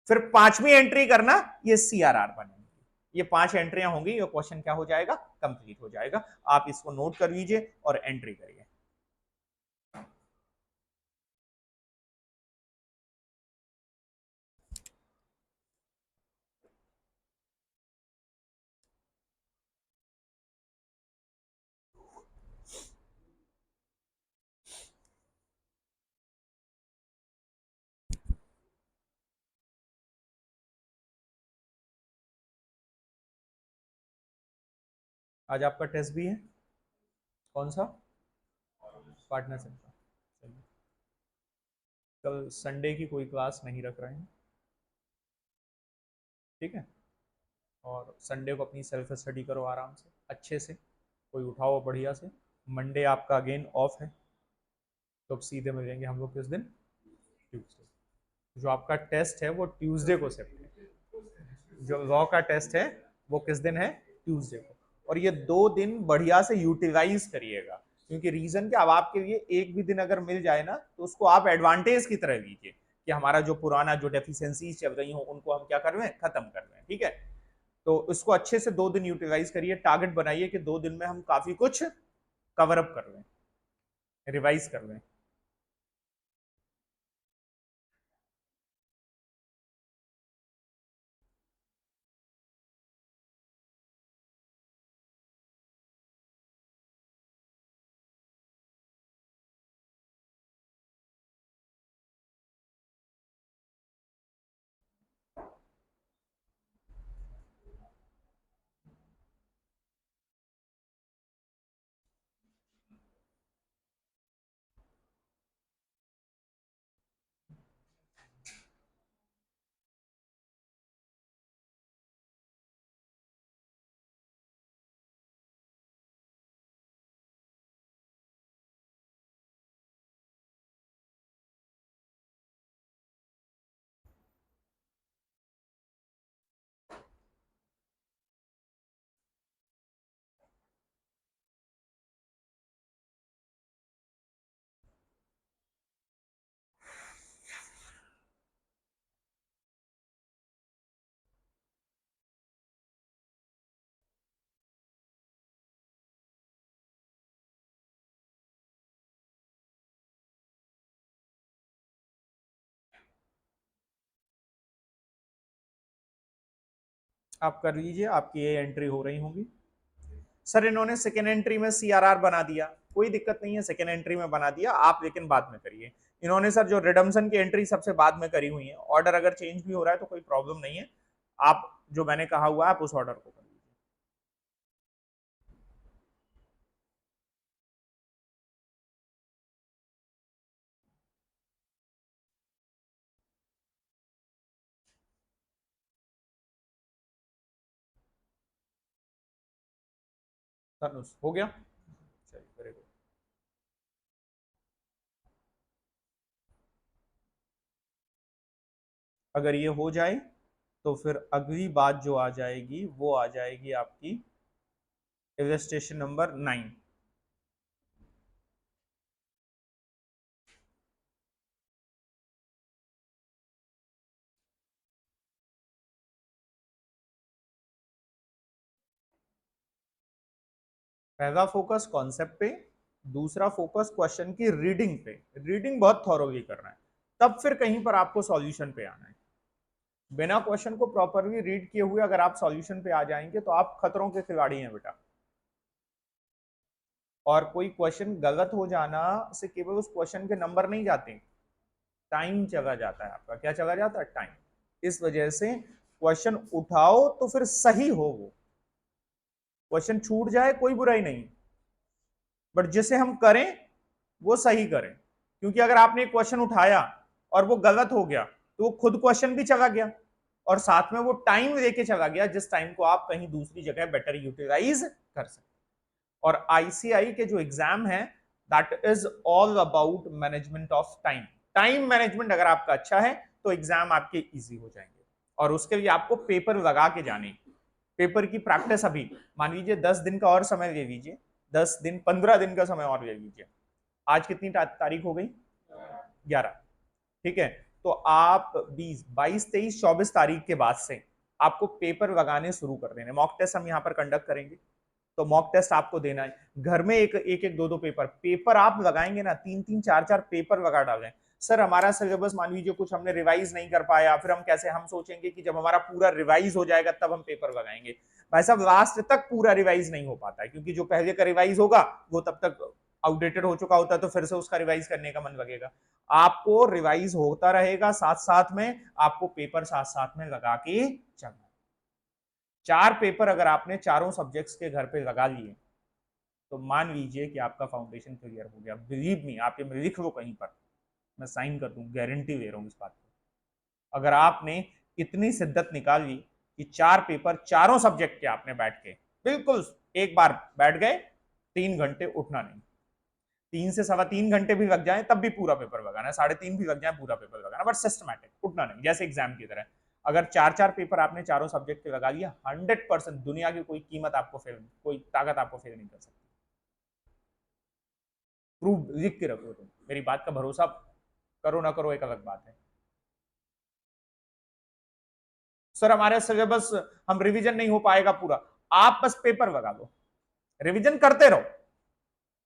फिर पांचवी एंट्री करना ये सीआरआर बनेगी। ये 5 एंट्रियां होंगी, ये क्वेश्चन क्या हो जाएगा? कंप्लीट हो जाएगा। आप इसको नोट कर लीजिए और एंट्री करिए। आज आपका टेस्ट भी है। कौन सा? पार्टनरशिप का। चलिए, कल संडे की कोई क्लास नहीं रख रहे हैं, ठीक है? और संडे को अपनी सेल्फ स्टडी करो आराम से, अच्छे से, कोई उठाओ बढ़िया से। मंडे आपका अगेन ऑफ है, तो अब सीधे मिलेंगे हम लोग किस दिन? ट्यूसडे। जो आपका टेस्ट है वो ट्यूसडे को शिफ्ट है। जो लॉ का टेस्ट है वो किस दिन है? ट्यूसडे को। और ये 2 दिन बढ़िया से यूटिलाइज करिएगा, क्योंकि रीजन क्या, अब आपके लिए एक भी दिन अगर मिल जाए ना तो उसको आप एडवांटेज की तरह लीजिए कि हमारा जो पुराना जो डेफिशिएंसीज चल रही हो उनको हम क्या कर रहे हैं? खत्म कर रहे हैं। ठीक है, तो इसको अच्छे से 2 दिन यूटिलाइज करिए। टारगेट बनाइए कि 2 दिन में हम काफी कुछ कवर अप कर लें, रिवाइज कर लें। आप कर लीजिए, आपकी ये एंट्री हो रही होंगी। सर इन्होंने सेकेंड एंट्री में सीआरआर बना दिया, कोई दिक्कत नहीं है, सेकेंड एंट्री में बना दिया आप, लेकिन बाद में करिए। इन्होंने सर जो रिडम्सन की एंट्री सबसे बाद में करी हुई है, ऑर्डर अगर चेंज भी हो रहा है तो कोई प्रॉब्लम नहीं है, आप जो मैंने कहा हुआ है आप उस ऑर्डर को कर लीजिए। धनुष हो गया, चलिए वेरी गुड। अगर ये हो जाए तो फिर अगली बात जो आ जाएगी वो आ जाएगी आपकी इलस्ट्रेशन नंबर 9। पहला फोकस कॉन्सेप्ट पे, दूसरा फोकस क्वेश्चन की रीडिंग पे, रीडिंग बहुत थॉरोली करना है, तब फिर कहीं पर आपको सॉल्यूशन पे आना है। बिना क्वेश्चन को प्रॉपरली रीड किए हुए अगर आप सॉल्यूशन पे आ जाएंगे तो आप खतरों के खिलाड़ी हैं बेटा। और कोई क्वेश्चन गलत हो जाना से केवल उस क्वेश्चन के नंबर नहीं जाते, टाइम चला जाता है आपका। क्या चला जाता है? टाइम। इस वजह से क्वेश्चन उठाओ तो फिर सही हो, वो क्वेश्चन छूट जाए कोई बुराई नहीं, बट जिसे हम करें वो सही करें। क्योंकि अगर आपने एक क्वेश्चन उठाया और वो गलत हो गया तो वो खुद क्वेश्चन भी चला गया और साथ में वो टाइम लेके चला गया, जिस टाइम को आप कहीं दूसरी जगह बेटर यूटिलाइज कर सकते। और आईसीआई के जो एग्जाम है that is all about management of time. Time management अगर आपका अच्छा है तो एग्जाम आपके इजी हो जाएंगे। और उसके लिए आपको पेपर लगा के जाने, पेपर की प्रैक्टिस अभी मान लीजिए 10 दिन का और समय ले लीजिए, 10 दिन 15 दिन का समय और ले लीजिए। आज कितनी तारीख हो गई? 11। ठीक है, तो आप 20 22 23 24 तारीख के बाद से आपको पेपर लगाने शुरू कर देने। मॉक टेस्ट हम यहाँ पर कंडक्ट करेंगे, तो मॉक टेस्ट आपको देना है। घर में एक एक दो दो पेपर आप लगाएंगे ना, 3 3 4 4 पेपर लगा डालें। सर हमारा सिलेबस मान लीजिए कुछ हमने रिवाइज नहीं कर पाया, फिर हम कैसे, हम सोचेंगे कि जब हमारा पूरा रिवाइज हो जाएगा तब हम पेपर लगाएंगे। भाई साहब लास्ट तक पूरा रिवाइज नहीं हो पाता है, क्योंकि जो पहले का रिवाइज होगा वो तब तक आउटडेटेड हो चुका होता है, तो फिर से उसका रिवाइज करने का मन लगेगा। आपको रिवाइज होता रहेगा, साथ साथ में आपको पेपर साथ साथ में लगा के चलना। 4 पेपर अगर आपने चारों सब्जेक्ट्स के घर पे लगा लिए तो मान लीजिए कि आपका फाउंडेशन क्लियर हो गया। बिलीव मी, आप ये लिख लो कहीं पर, मैं साइन कर दूं, गारंटी ले रहा हूं इस बात को। अगर आपने इतनी शिद्दत निकाल ली कि 4 पेपर चारों सब्जेक्ट के आपने बैठ के बिल्कुल एक बार बैठ गए, 3 घंटे उठना नहीं, 3 से 3.25 घंटे भी लग जाए तब भी पूरा पेपर लगाना है, 3.5 भी लग जाए पूरा पेपर लगाना, बट सिस्टमैटिक, उठना नहीं, जैसे एग्जाम की तरह। अगर 4 4 पेपर आपने चारों सब्जेक्ट के लगा लिया, 100% दुनिया की कोई कीमत आपको फेल, कोई ताकत आपको फेल नहीं कर सकती। प्रूफ लिख के रखो तुम, मेरी बात का भरोसा करो ना करो एक अलग बात है। सर हमारे सिलेबस, हम रिवीजन नहीं हो पाएगा पूरा, आप बस पेपर लगा लो, रिवीजन करते रहो,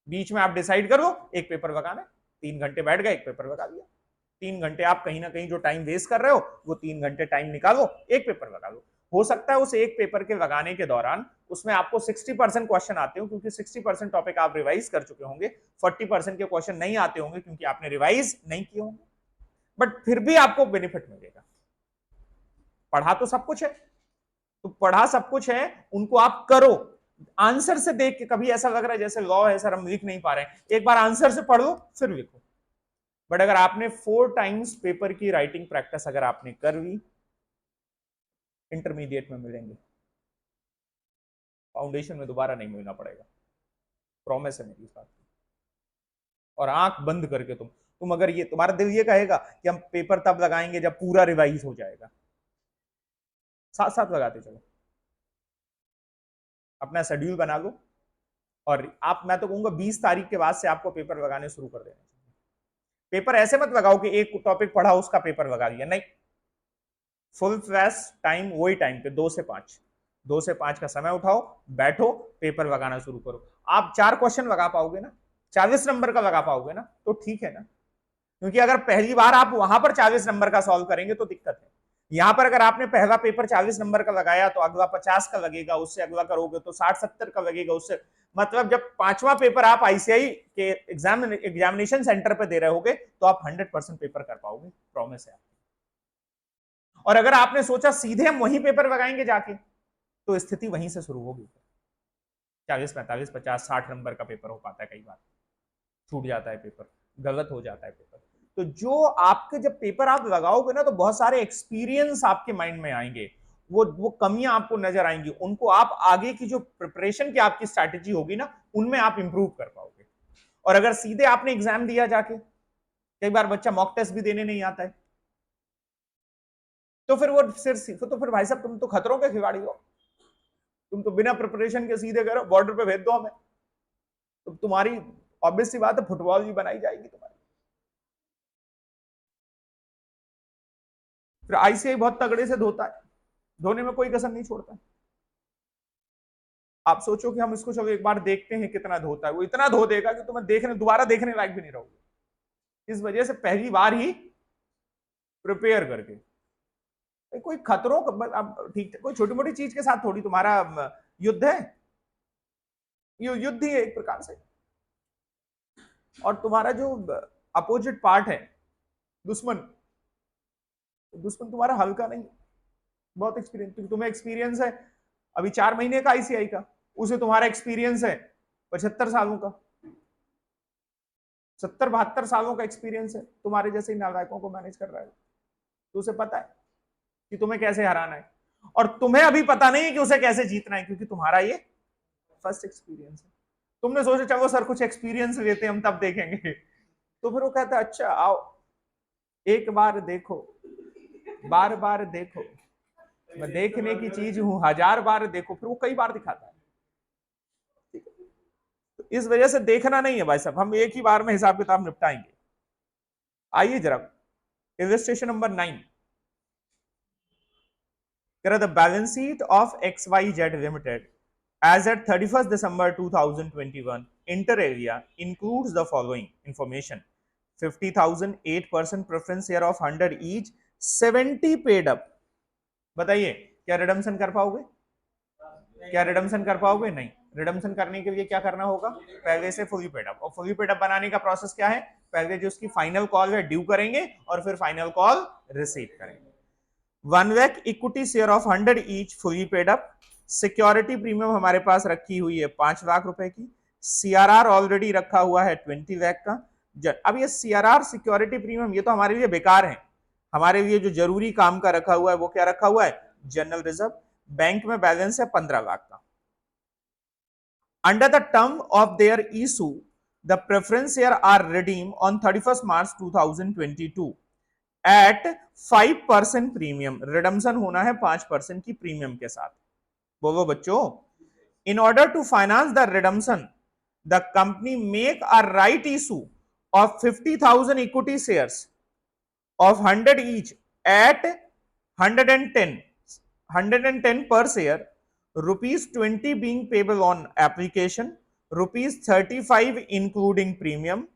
बीच में आप डिसाइड करो एक पेपर लगाना, 3 घंटे बैठ गए, एक पेपर लगा दिया। 3 घंटे आप कहीं ना कहीं जो टाइम वेस्ट कर रहे हो, वो 3 घंटे टाइम निकालो, एक पेपर लगा लो। हो सकता है उस एक पेपर के लगाने के दौरान उसमें आपको 60% क्वेश्चन आते हो, क्योंकि 60% टॉपिक आप रिवाइज कर चुके होंगे, 40% के क्वेश्चन नहीं आते होंगे क्योंकि आपने रिवाइज नहीं किए होंगे, बट फिर भी आपको बेनिफिट मिलेगा। पढ़ा तो सब कुछ है, तो पढ़ा सब कुछ है, उनको आप करो। आंसर से देख के, कभी ऐसा लग रहा है जैसे लॉ है सर हम लिख नहीं पा रहे हैं, एक बार आंसर से पढ़ लो फिर लिखो। बट अगर आपने 4 टाइम्स पेपर की राइटिंग प्रैक्टिस अगर आपने कर ली, इंटरमीडिएट में मिलेंगे, फाउंडेशन में दोबारा नहीं मिलना पड़ेगा, प्रॉमिस है मेरी इस बात की। और आंख बंद करके तुम अगर ये, तुम्हारा दिल ये कहेगा कि हम पेपर तब लगाएंगे जब पूरा रिवाइज हो जाएगा, साथ साथ लगाते चलो, अपना शेड्यूल बना लो। और आप, मैं तो कहूंगा 20 तारीख के बाद से आपको पेपर लगाने शुरू कर देना चाहिए। पेपर ऐसे मत लगाओ कि एक टॉपिक पढ़ा उसका पेपर लगा लिया, नहीं, फुल फ्लैश टाइम, वही टाइम पे 2 से 5, 2 से 5 का समय उठाओ, बैठो, पेपर लगाना शुरू करो। आप 4 क्वेश्चन लगा पाओगे ना, 40 नंबर का लगा पाओगे ना, तो ठीक है ना। क्योंकि अगर पहली बार आप वहां पर 40 नंबर का सॉल्व करेंगे तो दिक्कत है, यहां पर अगर आपने पहला पेपर 40 नंबर का लगाया तो अगला 50 का लगेगा, उससे अगला करोगे तो 60-70 का लगेगा, उससे मतलब जब पांचवा पेपर आप आईसीआई के एग्जामिनेशन सेंटर पे दे रहे होगे तो आप 100% पेपर कर पाओगे, प्रॉमिस है। और अगर आपने सोचा सीधे हम वही पेपर लगाएंगे जाके, तो स्थिति वहीं से शुरू होगी। 40-45-50-60 नंबर का पेपर हो पाता है, कई बार छूट जाता है पेपर, गलत हो जाता है पेपर। तो जो आपके जब पेपर आप लगाओगे ना, तो बहुत सारे एक्सपीरियंस आपके माइंड में आएंगे, वो कमियां आपको नजर आएंगी, उनको आप आगे की जो प्रिपरेशन की आपकी स्ट्रैटेजी होगी ना, उनमें आप इंप्रूव कर पाओगे। और अगर सीधे आपने एग्जाम दिया जाके, कई बार बच्चा मॉक टेस्ट भी देने नहीं आता है, तो फिर वो सिर्फ तो फिर भाई साहब तुम तो खतरों के खिलाड़ी हो, तुम तो बिना प्रिपरेशन के सीधे करो बॉर्डर पे भेज दो हमें, तो तुम्हारी ऑब्वियस सी बात है फुटबॉल भी बनाई जाएगी तुम्हारी। फिर आईसीआई बहुत तगड़े से धोता है, धोने में कोई कसर नहीं छोड़ता। आप सोचो कि हम इसको चलो एक बार देखते हैं कितना धोता है, वो इतना धो देगा कि तुम्हें देखने दोबारा देखने लायक भी नहीं रहोगे। इस वजह से पहली बार ही प्रिपेयर करके, कोई खतरों ठीक है, कोई छोटी मोटी चीज के साथ थोड़ी तुम्हारा युद्ध है, युद्ध ही है एक प्रकार से। और तुम्हारा जो अपोजिट पार्ट है दुश्मन, तुम्हारा हल्का नहीं, बहुत एक्सपीरियंस, क्योंकि तुम्हें एक्सपीरियंस है अभी 4 महीने का आईसीआई का, उसे तुम्हारा एक्सपीरियंस है 75 सालों का, 70-72 सालों का एक्सपीरियंस है तुम्हारे जैसे नालायकों को मैनेज कर रहा है, तो उसे पता है कि तुम्हें कैसे हराना है, और तुम्हें अभी पता नहीं है कि उसे कैसे जीतना है, क्योंकि तुम्हारा ये फर्स्ट एक्सपीरियंस है। तुमने सोचा चलो सर कुछ एक्सपीरियंस लेते हम तब देखेंगे, तो फिर वो कहता है अच्छा आओ एक बार देखो, बार बार देखो, मैं देखने की चीज हूं, 1000 बार देखो, फिर वो कई बार दिखाता है। तो इस वजह से देखना नहीं है भाई साहब, हम एक ही बार में हिसाब किताब निपटाएंगे। आइए जरा illustration number 9, the balance sheet of XYZ Limited as at 31st December 2021 inter area includes the following information: 50,000, 8% preference share of 100 each, 70 paid up। बताइए क्या रिडम्पशन कर पाओगे? क्या रिडम्पशन कर पाओगे? नहीं। रिडम्पशन करने के लिए क्या करना होगा? पहले से फुली पेड अप। और फुली पेड अप बनाने का प्रोसेस क्या है? पहले जो उसकी फाइनल कॉल है ड्यू करेंगे और फिर फाइनल कॉल रिसीव करेंगे। 1 lakh equity share of 100 each fully paid up. Security premium हमारे पास रखी हुई है 5 लाख रुपए की। सीआरआर ऑलरेडी रखा हुआ है 20 लाख का। अब ये सीआरआर सिक्योरिटी प्रीमियम ये तो हमारे लिए बेकार है, हमारे लिए जो जरूरी काम का रखा हुआ है वो क्या रखा हुआ है? General reserve. बैंक में बैलेंस है 15 लाख का। Under the term of their issue the preference share are redeem on 31st March 2022 at 5% premium. Redemption होना है 5% की प्रीमियम के साथ। बोलो बच्चों, in order to finance the redemption the company make a right issue of 50,000 equity shares of 100 each at 110 per share, rupees 20 being payable on application, rupees 35 including premium,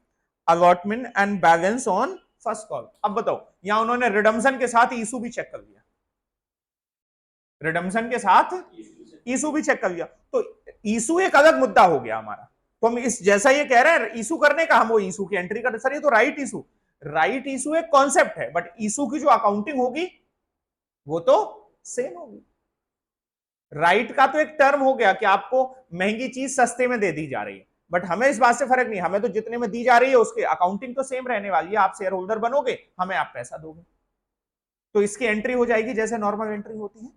allotment and balance on first call. अब बताओ, यहां उन्होंने रिडम्पशन के साथ इशू भी चेक कर लिया, रिडम्पशन के साथ इशू भी चेक कर लिया, तो इशू एक अलग मुद्दा हो गया हमारा। तो हम इस जैसा ये कह रहे हैं इशू करने का, हम वो इशू की एंट्री करते। सर ये तो राइट इशू, राइट इशू एक कॉन्सेप्ट है, बट इशू की जो अकाउंटिंग होगी वो तो सेम होगी। राइट का तो एक टर्म हो गया कि आपको महंगी चीज सस्ते में दे दी जा रही है, बट हमें इस बात से फर्क नहीं, हमें तो जितने में दी जा रही है उसकी अकाउंटिंग तो सेम रहने वाली है। आप शेयर होल्डर बनोगे, हमें आप पैसा दोगे, तो इसकी एंट्री हो जाएगी जैसे नॉर्मल एंट्री होती है।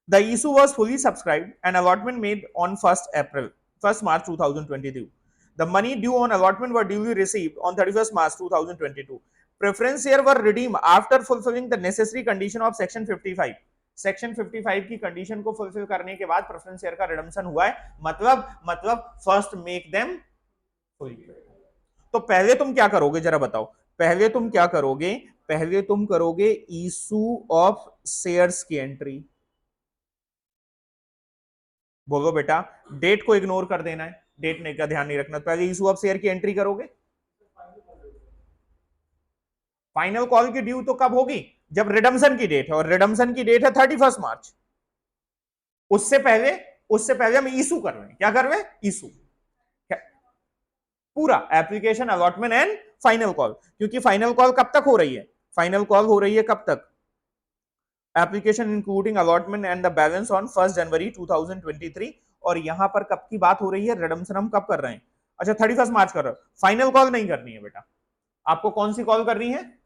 The issue was fully subscribed and allotment made on 1st March 2022. The money due on allotment were duly received on 31st March 2022. Preference share were redeemed after fulfilling the necessary condition of Section 55. Section 55 की कंडीशन को फुलफिल करने के बाद प्रेफरेंस शेयर का रिडम्पशन हुआ है, मतलब फर्स्ट मेक देम फुल। तो पहले तुम क्या करोगे जरा बताओ, पहले तुम क्या करोगे? पहले तुम करोगे इशू ऑफ शेयर्स की एंट्री। बोलो बेटा, डेट को इग्नोर कर देना है, डेट का ध्यान नहीं रखना, पहले इशू ऑफ शेयर की एंट्री करोगे। फाइनल कॉल की ड्यू तो कब होगी? जब रिडम्सन की डेट है, और रिडम्सन की डेट है 31 मार्च, उससे पहले हम इशू कर रहे हैं। क्या कर रहे हैं? इशू। पूरा application, allotment and final call. क्योंकि फाइनल कॉल कब तक हो रही है? फाइनल कॉल हो रही है कब तक? Application including allotment and the balance on 1 जनवरी 2023। और यहां पर कब की बात हो रही है? रिडम्सन हम कब कर रहे हैं? अच्छा, 31 मार्च कर रहे हो। फाइनल कॉल नहीं करनी है बेटा, आपको कौन सी कॉल करनी है?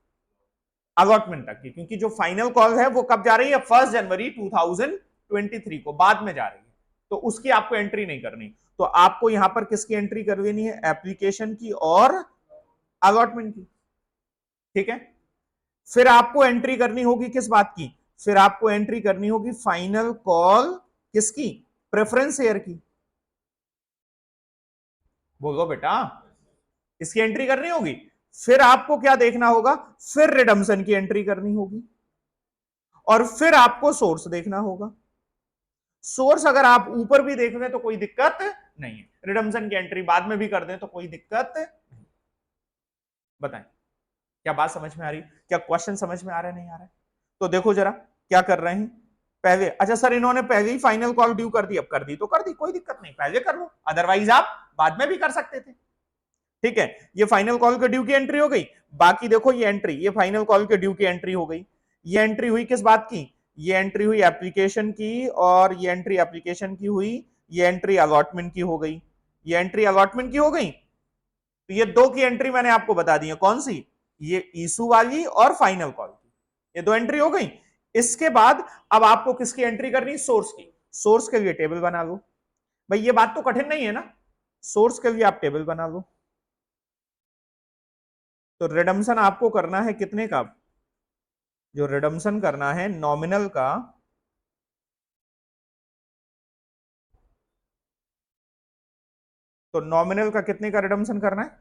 अलॉटमेंट तक की। क्योंकि जो फाइनल कॉल है वो कब जा रही है? 1 जनवरी 2023 को, बाद में जा रही है, तो उसकी आपको एंट्री नहीं करनी। तो आपको यहां पर किसकी एंट्री कर देनी है? एप्लीकेशन की और अलॉटमेंट की। ठीक है, फिर आपको एंट्री करनी होगी किस बात की? फिर आपको एंट्री करनी होगी फाइनल कॉल किसकी? प्रेफरेंस शेयर की। बोलो बेटा, इसकी एंट्री करनी होगी। फिर आपको क्या देखना होगा? फिर रिडम्सन की एंट्री करनी होगी, और फिर आपको सोर्स देखना होगा। सोर्स अगर आप ऊपर भी देख लें तो कोई दिक्कत नहीं है, रिडम्सन की एंट्री बाद में भी कर दें तो कोई दिक्कत नहीं। बताएं, क्या बात समझ में आ रही? क्या क्वेश्चन समझ में आ रहा है, नहीं आ रहा है? तो देखो जरा क्या कर रहे हैं पहले। अच्छा सर, इन्होंने पहले ही फाइनल कॉल ड्यू कर दी। अब कर दी तो कर दी, कोई दिक्कत नहीं, पहले कर लो, अदरवाइज आप बाद में भी कर सकते थे। ठीक है, ये फाइनल कॉल के ड्यू की एंट्री हो गई। बाकी देखो ये एंट्री, ये फाइनल कॉल के ड्यू की एंट्री हो गई। ये एंट्री हुई किस बात की? ये एंट्री हुई एप्लीकेशन की, और ये एंट्री एप्लीकेशन की हुई, ये एंट्री अलॉटमेंट की हो गई, ये एंट्री अलॉटमेंट की हो गई। तो ये दो की एंट्री मैंने आपको बता दी है, कौन सी? ये इशू वाली और फाइनल कॉल की, ये दो एंट्री हो गई। इसके बाद अब आपको किसकी एंट्री करनी? सोर्स की। सोर्स के लिए टेबल बना लो। भाई ये बात तो कठिन नहीं है ना, सोर्स के लिए आप टेबल बना लो। तो रिडम्सन आपको करना है कितने का? जो रिडम्सन करना है नॉमिनल का, तो नॉमिनल का कितने का रिडम्सन करना है?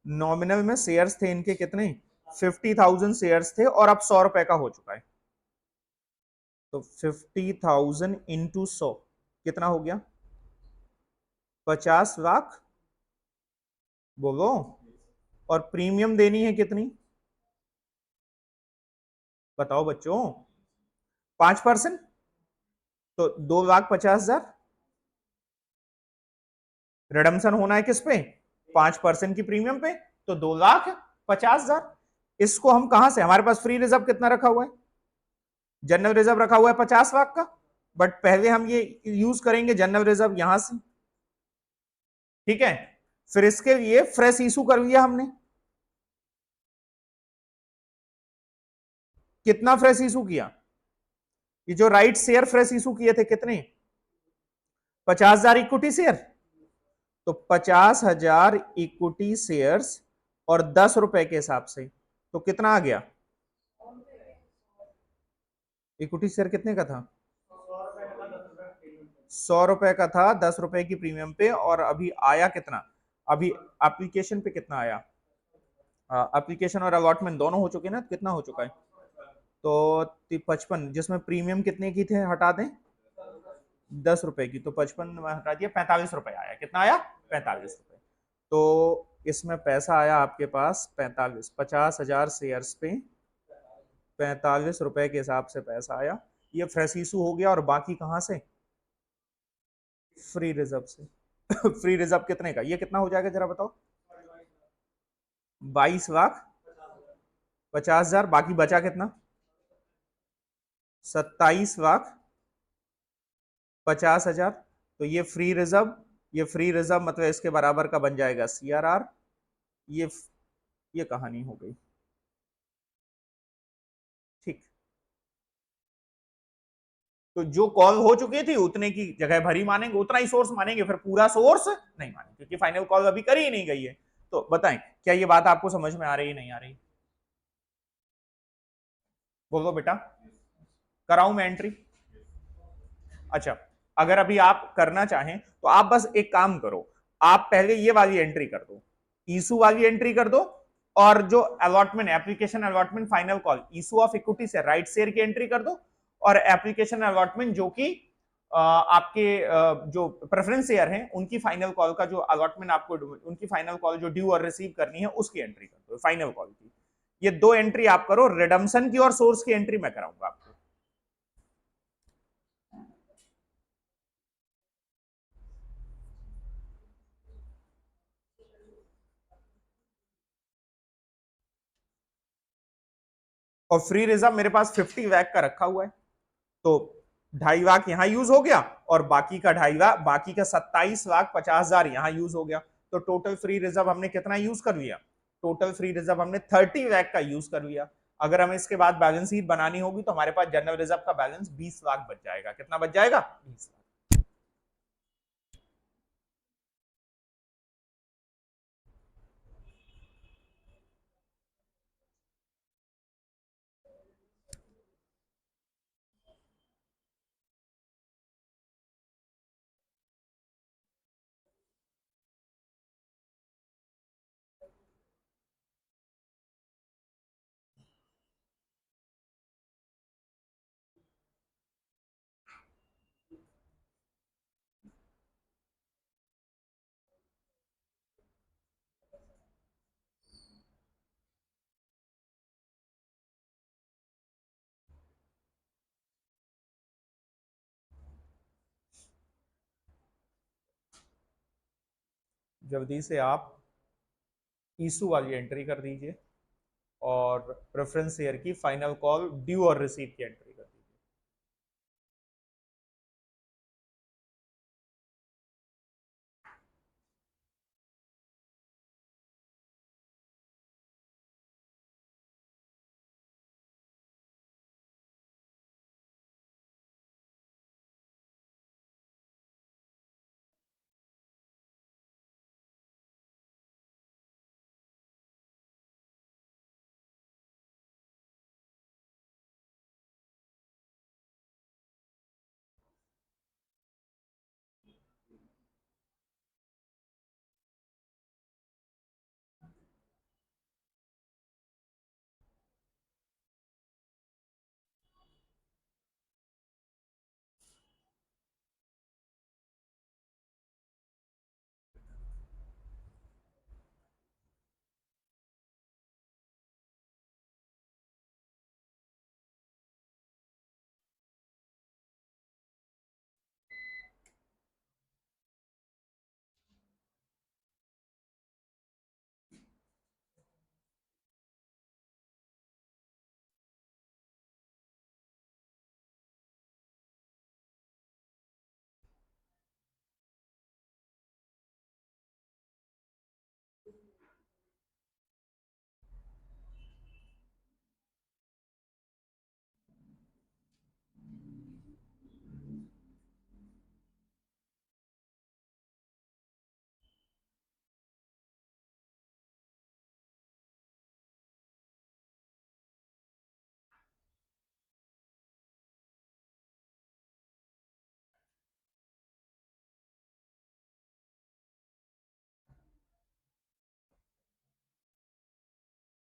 नॉमिनल में शेयर्स थे इनके कितने? 50,000 शेयर्स थे, और अब 100 रुपए का हो चुका है। तो 50,000 इंटू 100 कितना हो गया? 50 लाख। बोलो। और प्रीमियम देनी है कितनी? बताओ बच्चों। 5%। तो 2,50,000 रिडम्सन होना है किस पे? 5% की प्रीमियम पे, तो 2,50,000। इसको हम कहां से, हमारे पास फ्री रिजर्व कितना रखा हुआ है? जनरल रिजर्व रखा हुआ है 50 लाख का, बट पहले हम ये यूज करेंगे जनरल रिजर्व यहां से। ठीक है, फिर इसके लिए फ्रेश इशू कर लिया हमने। कितना फ्रेश इशू किया? ये जो राइट शेयर फ्रेश इशू किए थे कितने? 50,000 इक्विटी शेयर। तो 50,000 इक्विटी शेयर्स और 10 रुपए के हिसाब से, तो कितना आ गया? इक्विटी शेयर कितने का था? 100 रुपए का था, 10 रुपए की प्रीमियम पे। और अभी आया कितना? अभी एप्लीकेशन पे कितना आया? एप्लीकेशन और अलॉटमेंट दोनों हो चुके ना, कितना हो चुका है? तो 55, जिसमें प्रीमियम कितने की थे हटा दें? 10 रुपए की, तो 55 में हटा दिया, 45 रुपए आया। कितना आया? 45 रुपए। तो इसमें पैसा आया आपके पास 45, 50,000 शेयर्स पे 45 रुपए के हिसाब से पैसा आया। ये फ्रेश इशू हो गया, और बाकी कहां से? फ्री रिजर्व से। फ्री रिजर्व कितने का? ये कितना हो जाएगा जरा बताओ? 22,50,000। बाकी बचा कितना? 27,50,000। तो ये फ्री रिजर्व, ये फ्री रिजर्व मतलब इसके बराबर का बन जाएगा सीआरआर। ये कहानी हो गई। ठीक, तो जो कॉल हो चुकी थी उतने की जगह भरी मानेंगे, उतना ही सोर्स मानेंगे, फिर पूरा सोर्स नहीं मानेंगे, क्योंकि फाइनल कॉल अभी करी ही नहीं गई है। तो बताएं, क्या ये बात आपको समझ में आ रही है, नहीं आ रही? बोलो बेटा, कराऊं मैं एंट्री? अच्छा, अगर अभी आप करना चाहें तो आप बस एक काम करो, आप पहले ये वाली एंट्री कर दो, इशू वाली एंट्री कर दो, और जो allotment, application allotment final call, issue of equity से राइट शेयर की एंट्री कर दो, और एप्लीकेशन अलॉटमेंट जो कि आपके जो प्रेफरेंस शेयर हैं उनकी फाइनल कॉल का जो अलॉटमेंट आपको, उनकी फाइनल कॉल जो ड्यू और रिसीव करनी है उसकी एंट्री कर दो, फाइनल कॉल की। ये दो एंट्री आप करो, रिडम्शन की और सोर्स की एंट्री मैं कराऊंगा आपको। और फ्री रिजर्व मेरे पास 50 वैक का रखा हुआ है, तो 2.5 लाख यहां यूज हो गया और बाकी का 2.5 लाख, बाकी का 27,50,000 यहां यूज हो गया। तो टोटल फ्री रिजर्व हमने कितना यूज कर लिया? टोटल फ्री रिजर्व हमने 30 लाख का यूज कर लिया। अगर हमें इसके बाद बैलेंस शीट बनानी होगी तो हमारे पास जनरल रिजर्व का बैलेंस 20 लाख बच जाएगा। कितना बच जाएगा? 20 लाख। जल्दी से आप ईसू वाली एंट्री कर दीजिए और प्रेफरेंस शेयर की फाइनल कॉल ड्यू और रिसीव की एंट्री कर दीजिए।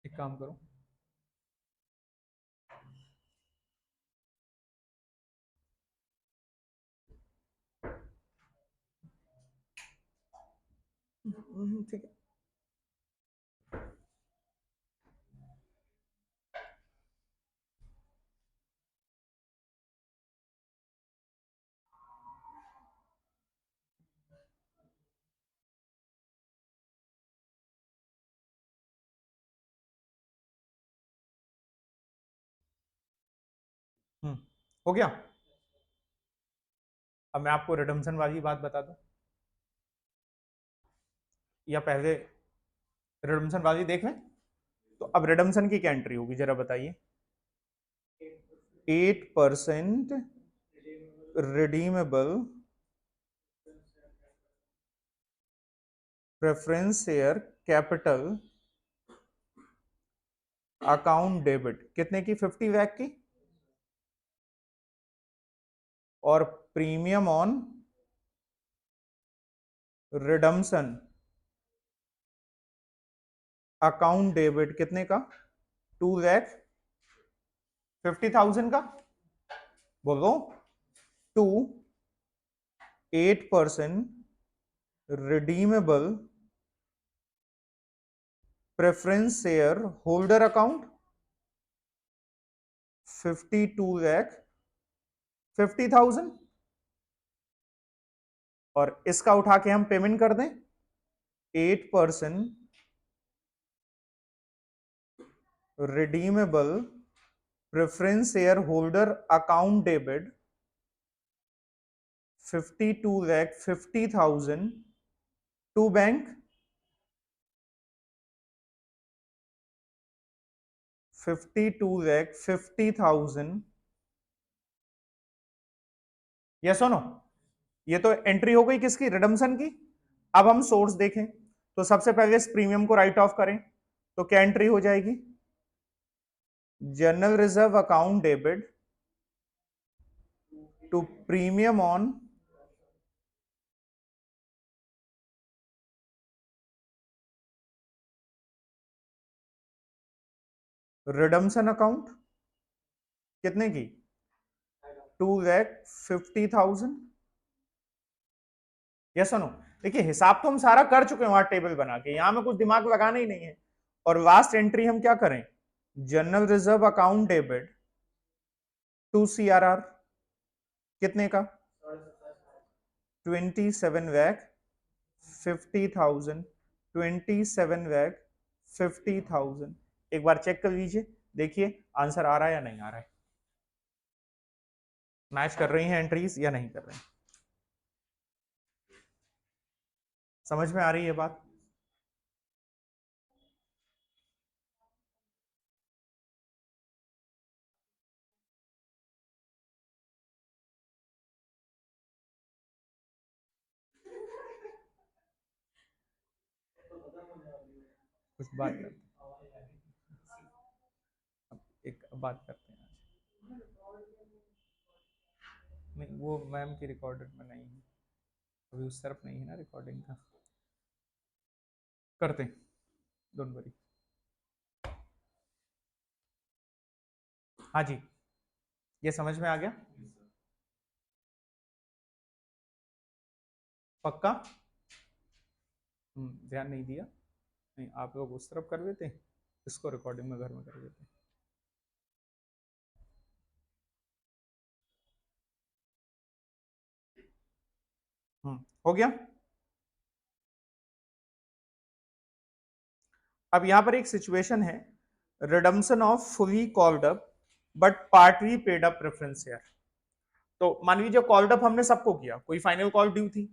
एक काम करो, ठीक है। हो गया। अब मैं आपको रिडम्शन वाली बात बता दूं, या पहले रिडम्शन वाली देख लें? तो अब रिडम्शन की क्या एंट्री होगी जरा बताइए? 8% redeemable preference share capital account debit, कितने की? 50 लाख की। और premium on redemption account debit कितने का? 2,50,000 का। बोलो, to 8% redeemable preference share holder account 52,50,000 और इसका उठा के हम पेमेंट कर दें 8% redeemable preference shareholder account debit 52,50,000 to bank 52,50,000 yes और नो। ये तो एंट्री हो गई किसकी, रिडम्पशन की। अब हम सोर्स देखें तो सबसे पहले इस प्रीमियम को राइट ऑफ करें तो क्या एंट्री हो जाएगी, general reserve account debit to premium on redemption account कितने की 2,50,000 यस नो। देखिए हिसाब तो हम सारा कर चुके हैं वहां टेबल बना के, यहां में कुछ दिमाग लगाना ही नहीं है। और लास्ट एंट्री हम क्या करें, general reserve account debit to CRR कितने का 27,50,000 27,50,000। एक बार चेक कर लीजिए, देखिए आंसर आ रहा है या नहीं आ रहा है, मैच कर रही हैं एंट्रीज या नहीं कर रही, समझ में आ रही है बात। कुछ बात करते हैं, एक बात करते हैं नहीं वो मैम की रिकॉर्डेड में नहीं है, अभी उस तरफ नहीं है ना रिकॉर्डिंग का, करते हैं डोंट वरी। हाँ जी, ये समझ में आ गया पक्का। ध्यान नहीं दिया, नहीं आप लोग उस तरफ कर देते, इसको रिकॉर्डिंग में घर में कर देते। हो गया। अब यहां पर एक सिचुएशन है, redemption of fully called up but partly paid up preference share. तो मान लीजिए कॉल्ड अप हमने सबको किया, कोई फाइनल कॉल ड्यू थी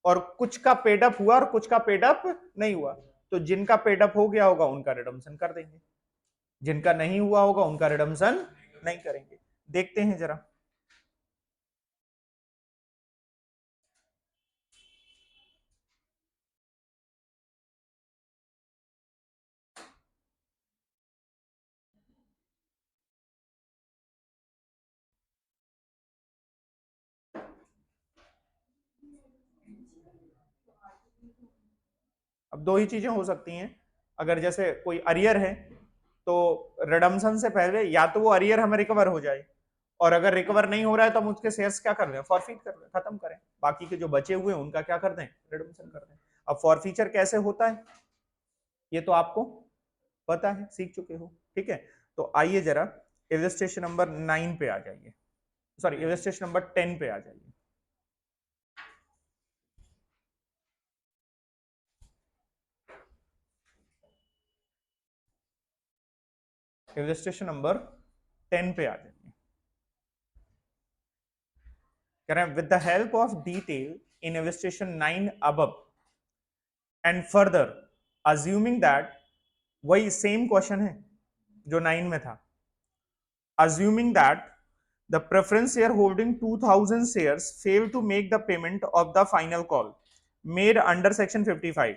और कुछ का पेड अप हुआ और कुछ का पेड अप नहीं हुआ, तो जिनका पेड अप हो गया होगा उनका रिडम्पशन कर देंगे, जिनका नहीं हुआ होगा उनका रिडम्पशन नहीं करेंगे। देखते हैं जरा, अब दो ही चीजें हो सकती हैं, अगर जैसे कोई अरियर है तो रिडम्पशन से पहले या तो वो अरियर हमें रिकवर हो जाए, और अगर रिकवर नहीं हो रहा है तो हम उसके शेयर्स क्या कर लें, फॉरफीट कर लें, खत्म करें, बाकी के जो बचे हुए हैं उनका क्या कर दें, रिडम्पशन कर दें। अब फॉरफीचर कैसे होता है ये तो आपको पता है, सीख चुके हो, ठीक है। तो आइए जरा इलस्ट्रेशन नंबर 9 पे आ जाइए, सॉरी इलस्ट्रेशन नंबर 10 पे आ जाइए। इलस्ट्रेशन नंबर 10 पे आ जाइए, कह रहे हैं with the help of detail in illustration 9 above and further assuming that, वही सेम क्वेश्चन है जो 9 में था, assuming that the preference share holding 2000 shares fail to make the payment of the final call made under section 55,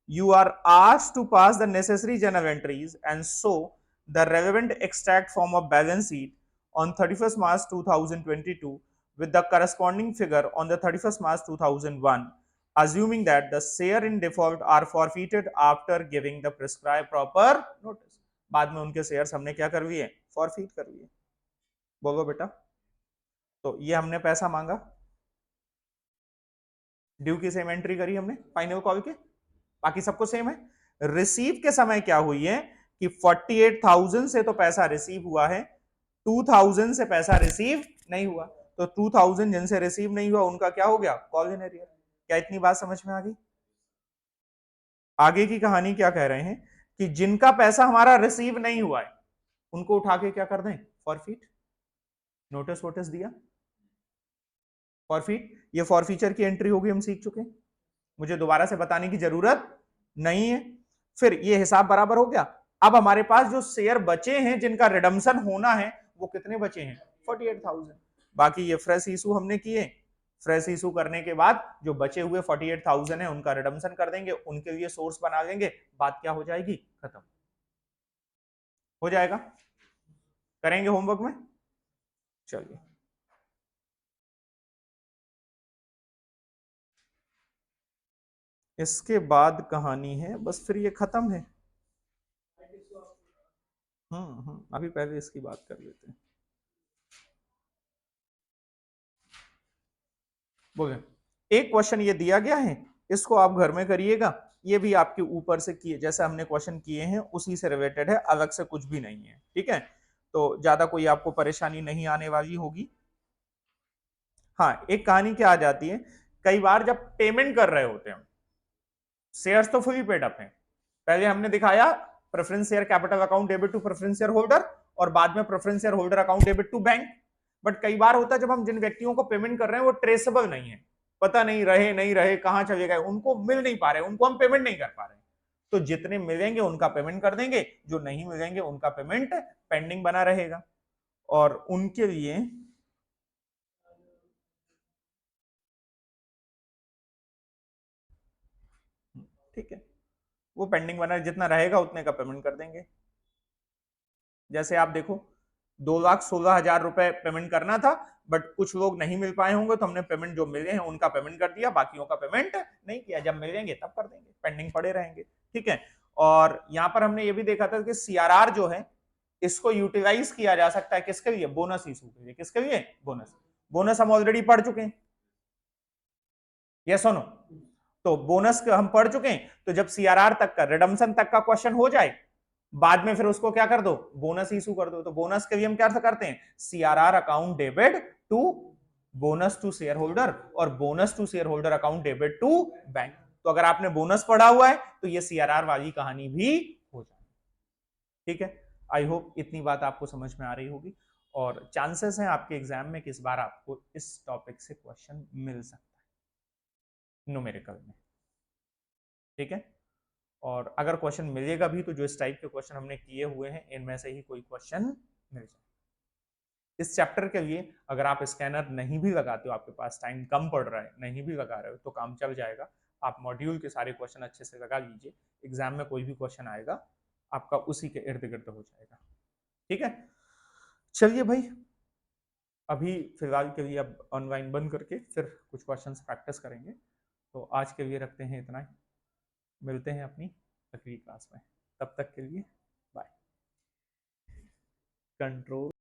you are asked to pass the necessary journal entries and show the relevant extract form of balance sheet on 31st March 2022 with the corresponding figure on the 31st March 2001, assuming that the share in default are forfeited after giving the prescribed proper notice। बाद में उनके शेयर्स हमने क्या कर लिए, फॉरफीट कर लिए। बोलो बेटा, तो ये हमने पैसा मांगा, ड्यू की सेम एंट्री करी हमने फाइनल कॉल के, बाकी सबको सेम है। रिसीव के समय क्या हुई है कि 48,000 से तो पैसा रिसीव हुआ है, 2,000 से पैसा रिसीव नहीं हुआ, तो 2,000 जिनसे रिसीव नहीं हुआ उनका क्या हो गया, कॉल इन एरियर। क्या इतनी बात समझ में आ गई? आगे की कहानी क्या कह रहे हैं कि जिनका पैसा हमारा रिसीव नहीं हुआ है उनको उठा के क्या कर दें, फॉरफीट। नोटिस वोटिस दिया, फॉरफीट, ये फॉरफीचर की एंट्री होगी, हम सीख चुके हैं, मुझे दोबारा से बताने की जरूरत नहीं है। फिर ये हिसाब बराबर हो गया। अब हमारे पास जो शेयर बचे हैं जिनका रिडम्शन होना है वो कितने बचे हैं, 48,000। बाकी ये फ्रेश इशू हमने किए, फ्रेश इशू करने के बाद जो बचे हुए 48,000 है उनका रिडम्शन कर देंगे, उनके लिए सोर्स बना लेंगे, बात क्या हो जाएगी, खत्म हो जाएगा। करेंगे होमवर्क में, चलिए। इसके बाद कहानी है बस, फिर ये खत्म है। अभी पहले इसकी बात कर लेते हैं। बोले एक क्वेश्चन ये दिया गया है, इसको आप घर में करिएगा, ये भी आपके ऊपर से किए जैसे हमने क्वेश्चन किए हैं उसी से रिलेटेड है, अलग से कुछ भी नहीं है, ठीक है। तो ज्यादा कोई आपको परेशानी नहीं आने वाली होगी। हाँ, एक कहानी क्या आ जाती है, कई बार जब पेमेंट कर रहे होते हैं, शेयर्स तो फुली पेड अप हैं, पहले हमने दिखाया preference share capital account debit to preference share holder, और बाद में preference share holder account debit to bank. But कई बार होता है जब हम जिन व्यक्तियों को पेमेंट कर रहे हैं वो ट्रेसेबल नहीं है, पता नहीं रहे कहां चले गए, उनको मिल नहीं पा रहे, उनको हम पेमेंट नहीं कर पा रहे, तो जितने मिलेंगे उनका पेमेंट कर देंगे, जो नहीं मिलेंगे उनका पेमेंट पेंडिंग बना रहेगा। और उनके लिए ठीक है, वो पेंडिंग बना जितना रहेगा उतने का पेमेंट कर देंगे। जैसे आप देखो 2,16,000 रुपए पेमेंट करना था, बट कुछ लोग नहीं मिल पाए होंगे तो हमने पेमेंट जो मिले हैं उनका पेमेंट कर दिया, बाकियों का पेमेंट नहीं किया, जब मिलेंगे तब कर देंगे, पेंडिंग पड़े रहेंगे, ठीक है। और यहां पर हमने ये भी देखा था कि सीआरआर जो है इसको यूटिलाइज किया जा सकता है किसके लिए, बोनस इशू के लिए। किसके लिए, बोनस। बोनस हम ऑलरेडी पढ़ चुके हैं, यस और नो। तो बोनस हम पढ़ चुके हैं, तो जब सीआरआर तक का रिडम्शन तक का क्वेश्चन हो जाए, बाद में फिर उसको क्या कर दो, बोनस इशू कर दो। तो बोनस के लिए हम क्या करते हैं, CRR account debit to bonus to share holder, और bonus to share holder account debit to bank. तो अगर आपने बोनस पढ़ा हुआ है तो ये सीआरआर वाली कहानी भी हो जाए, ठीक है। आई होप इतनी बात आपको समझ में आ रही होगी, और चांसेस हैं आपके एग्जाम में किस बार आपको इस टॉपिक से क्वेश्चन मिल सकता है न्यूमेरिकल में, ठीक है। और अगर क्वेश्चन मिलेगा भी तो जो इस टाइप के क्वेश्चन हमने किए हुए हैं इनमें से ही कोई क्वेश्चन मिल जाए। इस चैप्टर के लिए अगर आप स्कैनर नहीं भी लगाते हो, आपके पास टाइम कम पड़ रहा है, नहीं भी लगा रहे हो तो काम चल जाएगा, आप मॉड्यूल के सारे क्वेश्चन अच्छे से लगा लीजिए, एग्जाम में कोई भी क्वेश्चन आएगा आपका उसी के इर्द गिर्द हो जाएगा, ठीक है। चलिए भाई, अभी फिलहाल के लिए अब ऑनलाइन बंद करके फिर कुछ क्वेश्चन प्रैक्टिस करेंगे, तो आज के लिए रखते हैं इतना ही, मिलते हैं अपनी अगली क्लास में, तब तक के लिए बाय। कंट्रोल